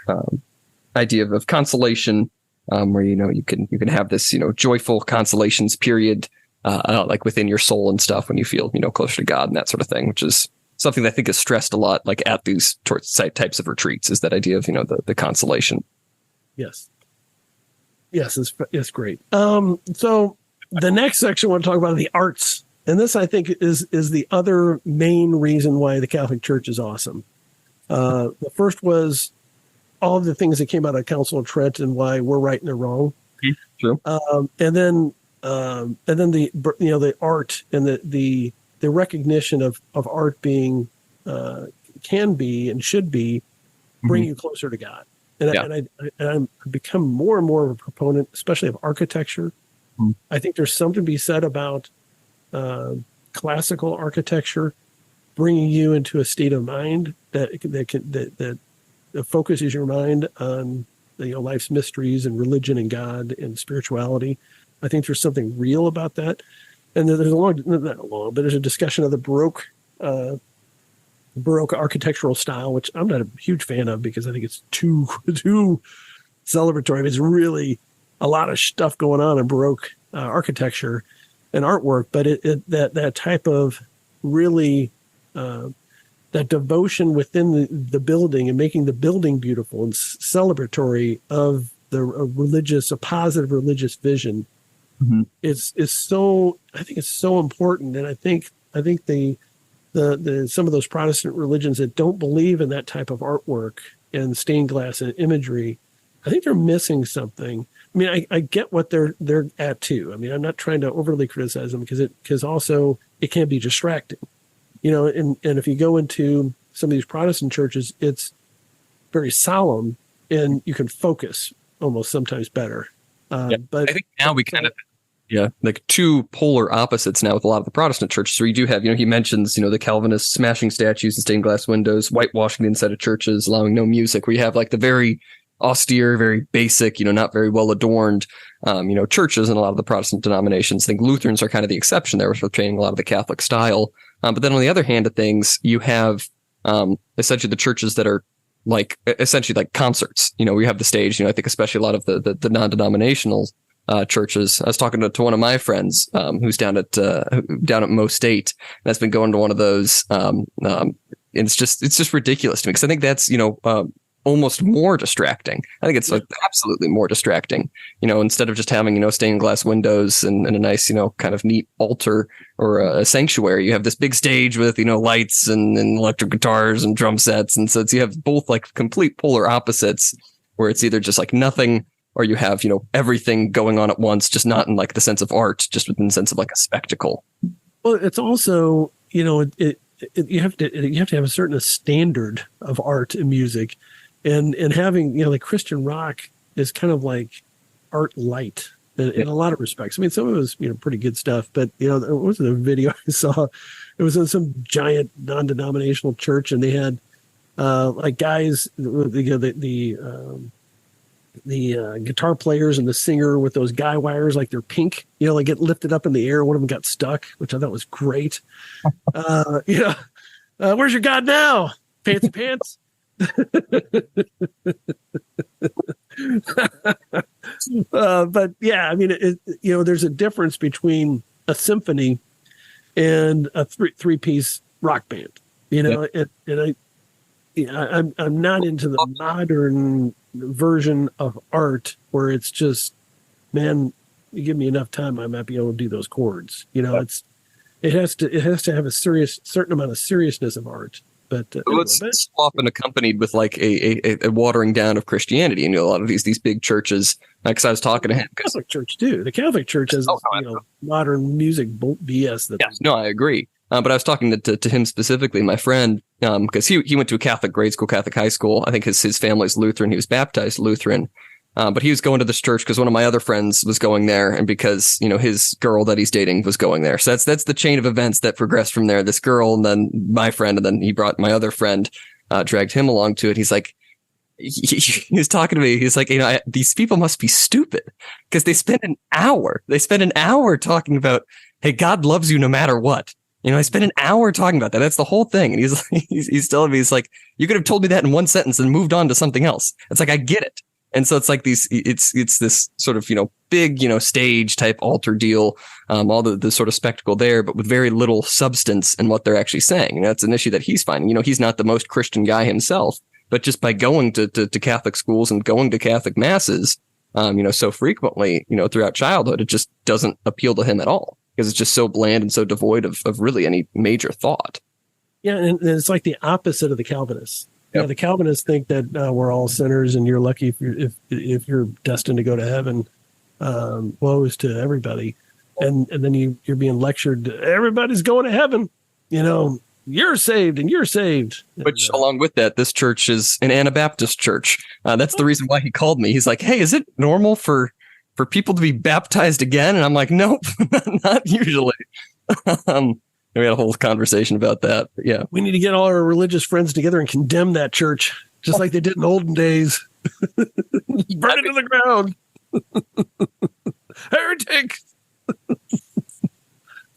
idea of consolation, where you can have this joyful consolations period like within your soul and stuff when you feel closer to God and that sort of thing, which is something that I think is stressed a lot like at these types of retreats, is that idea of the consolation. Yes, it's great. So the next section I want to talk about are the arts, and this I think is the other main reason why the Catholic Church is awesome. The first was all of the things that came out of Council of Trent and why we're right and they're wrong. True. And then the art and the recognition of art being can be and should be bring you closer to God. And I've become more and more of a proponent, especially of architecture, I think there's something to be said about classical architecture bringing you into a state of mind that focuses your mind on life's mysteries and religion and God and spirituality. I think there's something real about that. And there's there's a discussion of the Baroque architectural style, which I'm not a huge fan of because I think it's too celebratory. It's really a lot of stuff going on in Baroque architecture and artwork, but that type of really that devotion within the building and making the building beautiful and celebratory of a positive religious vision is so, I think it's so important. And I think the some of those Protestant religions that don't believe in that type of artwork and stained glass and imagery, I think they're missing something. I mean, I get what they're at too. I mean, I'm not trying to overly criticize them because also it can be distracting, and if you go into some of these Protestant churches, it's very solemn and you can focus almost sometimes better. But I think now we kind of, like two polar opposites now with a lot of the Protestant churches. Where you do have, he mentions, the Calvinists smashing statues and stained glass windows, whitewashing the inside of churches, allowing no music, where you have like the very austere, very basic, not very well adorned, churches in a lot of the Protestant denominations. I think Lutherans are kind of the exception there, with retaining a lot of the Catholic style. But then on the other hand of things, you have essentially the churches that are essentially like concerts. We have the stage. I think especially a lot of the non-denominational churches. I was talking to one of my friends who's down at Mo State, and that's been going to one of those. And it's just ridiculous to me because I think that's almost more distracting. I think it's absolutely more distracting. Instead of just having stained glass windows and a nice kind of neat altar or a sanctuary, you have this big stage with lights and electric guitars and drum sets, and so you have both like complete polar opposites, where it's either just like nothing, or you have everything going on at once, just not in like the sense of art, just within the sense of like a spectacle. Well, it's also you have to have a certain standard of art and music. And having, like Christian rock is kind of like art light in a lot of respects. I mean, some of it was, pretty good stuff, but, there was a video I saw. It was in some giant non-denominational church, and they had like guys, the guitar players and the singer with those guy wires, like they're pink, like get lifted up in the air. One of them got stuck, which I thought was great. Where's your God now? Fancy pants. But yeah, I mean, there's a difference between a symphony and a three-piece rock band. I'm not into the modern version of art where it's just, man, you give me enough time, I might be able to do those chords. It has to have a certain amount of seriousness of art. But it's often accompanied with like a watering down of Christianity, and a lot of these big churches. Because I was talking to him, the Catholic Church too. The Catholic Church has modern music BS. I agree. But I was talking to him specifically, my friend, because he went to a Catholic grade school, Catholic high school. I think his family's Lutheran. He was baptized Lutheran. But he was going to this church because one of my other friends was going there, and because his girl that he's dating was going there. So that's the chain of events that progressed from there. This girl, and then my friend, and then he brought my other friend, dragged him along to it. He's like, he was talking to me. He's like, these people must be stupid because they spend an hour. They spend an hour talking about, hey, God loves you no matter what. I spent an hour talking about that. That's the whole thing. And he's telling me, he's like, you could have told me that in one sentence and moved on to something else. It's like, I get it. And so it's like it's this sort of, big, stage type altar deal, all the sort of spectacle there, but with very little substance in what they're actually saying. And that's an issue that he's finding. He's not the most Christian guy himself, but just by going to Catholic schools and going to Catholic masses, so frequently, throughout childhood, it just doesn't appeal to him at all because it's just so bland and so devoid of really any major thought. Yeah. And it's like the opposite of the Calvinists. Yep. The Calvinists think that we're all sinners and you're lucky if you're destined to go to heaven. Woes to everybody, and then you're being lectured. Everybody's going to heaven. You're saved and you're saved. Which, along with that, this church is an Anabaptist church. That's the reason why he called me. He's like, "Hey, is it normal for for people to be baptized again? And I'm like, nope, not usually. We had a whole conversation about that. But yeah. We need to get all our religious friends together and condemn that church, just like they did in olden days. Burn it to the ground. Heretic.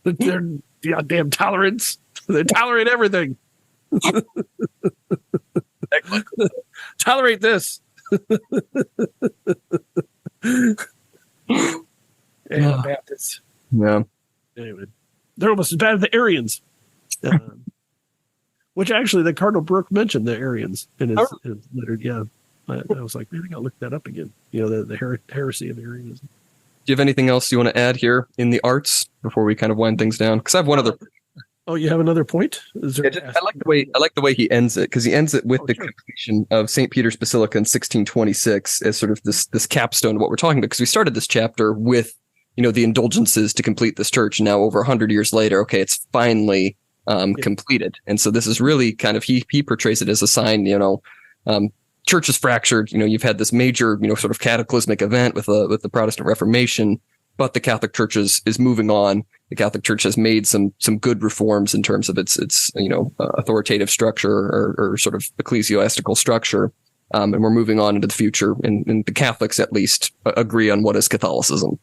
Their goddamn tolerance. They tolerate everything. Tolerate this. Baptists. Yeah. Anyway, they're almost as bad as the Arians. Which actually, the Cardinal Burke mentioned the Arians in his letter. Yeah. I was like, man, I got to look that up again. The heresy of Arianism. Do you have anything else you want to add here in the arts before we kind of wind things down? Because I have one other. Oh, you have another point? I like the way he ends it, because he ends it with completion of St. Peter's Basilica in 1626 as sort of this capstone of what we're talking about. Because we started this chapter with the indulgences to complete this church. Now over 100 years later, okay, it's finally completed, and so this is really kind of he portrays it as a sign. Church is fractured. You've had this major sort of cataclysmic event with the Protestant Reformation. But the Catholic Church is moving on. The Catholic Church has made some good reforms in terms of its authoritative structure or sort of ecclesiastical structure, and we're moving on into the future. And the Catholics, at least, agree on what is Catholicism.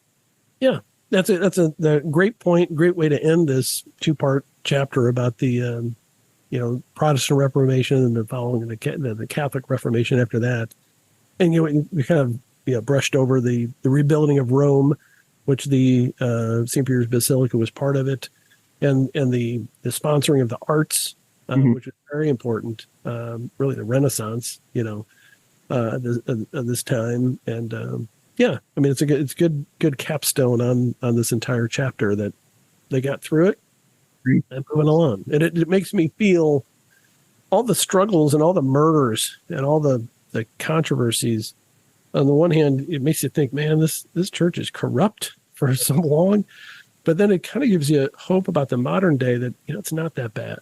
Yeah, that's a great point. Great way to end this 2-part chapter about the Protestant Reformation and the following the Catholic Reformation after that. And we kind of brushed over the rebuilding of Rome, which the St. Peter's Basilica was part of it, and the sponsoring of the arts, which is very important. Really, the Renaissance, of this time, and I mean, it's a good capstone on this entire chapter that they got through it and moving along, and it makes me feel all the struggles and all the murders and all the controversies. On the one hand, it makes you think, man, this church is corrupt for so long, but then it kind of gives you hope about the modern day that it's not that bad.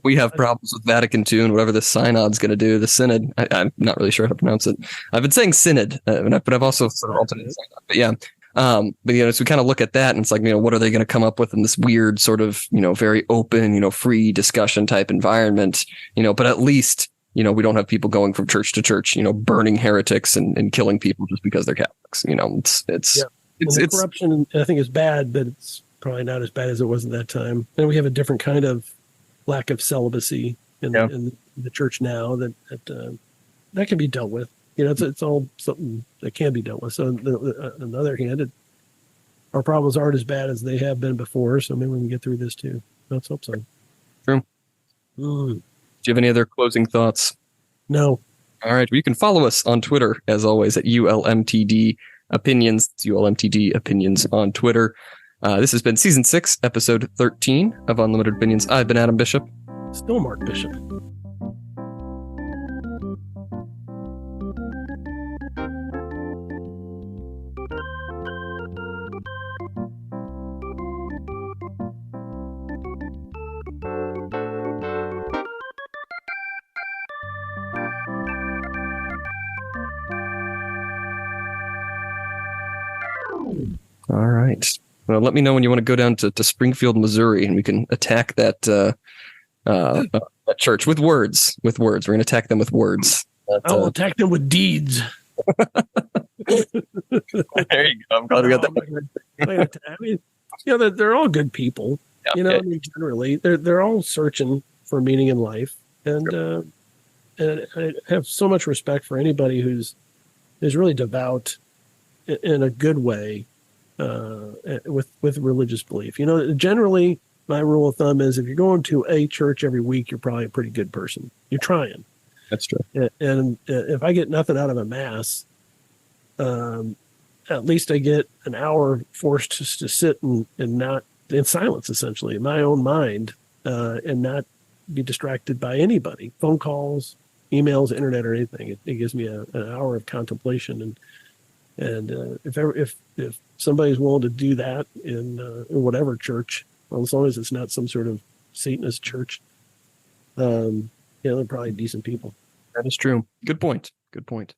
We have problems with Vatican II and whatever the Synod's going to do. The Synod, I'm not really sure how to pronounce it. I've been saying Synod, but I've also sort of alternated Synod. But yeah, so we kind of look at that, and it's like, what are they going to come up with in this weird sort of very open, free discussion type environment? But at least. We don't have people going from church to church, burning heretics and killing people just because they're Catholics. It's corruption, I think, is bad, but it's probably not as bad as it was at that time. And we have a different kind of lack of celibacy in the church now that can be dealt with. It's all something that can be dealt with. So on the other hand, our problems aren't as bad as they have been before. So maybe we can get through this too. Let's hope so. True. Do you have any other closing thoughts? No. All right. Well, you can follow us on Twitter, as always, at ULMTD Opinions. It's ULMTD Opinions on Twitter. This has been Season 6, Episode 13 of Unlimited Opinions. I've been Adam Bishop. Still Mark Bishop. All right. Well, let me know when you want to go down to Springfield, Missouri, and we can attack that church with words. With words, we're going to attack them with words. I'll attack them with deeds. There you go. I'm glad we got that. I mean, they're all good people. Yeah, I mean, generally, they're all searching for meaning in life, and I have so much respect for anybody who's really devout in a good way. With religious belief, generally my rule of thumb is if you're going to a church every week, you're probably a pretty good person. You're trying. That's true. And if I get nothing out of a mass, at least I get an hour forced to sit and not in silence, essentially, in my own mind, and not be distracted by anybody, phone calls, emails, internet, or anything. It gives me an hour of contemplation. And if somebody's willing to do that in whatever church, well, as long as it's not some sort of Satanist church, they're probably decent people. That is true. Good point. Good point.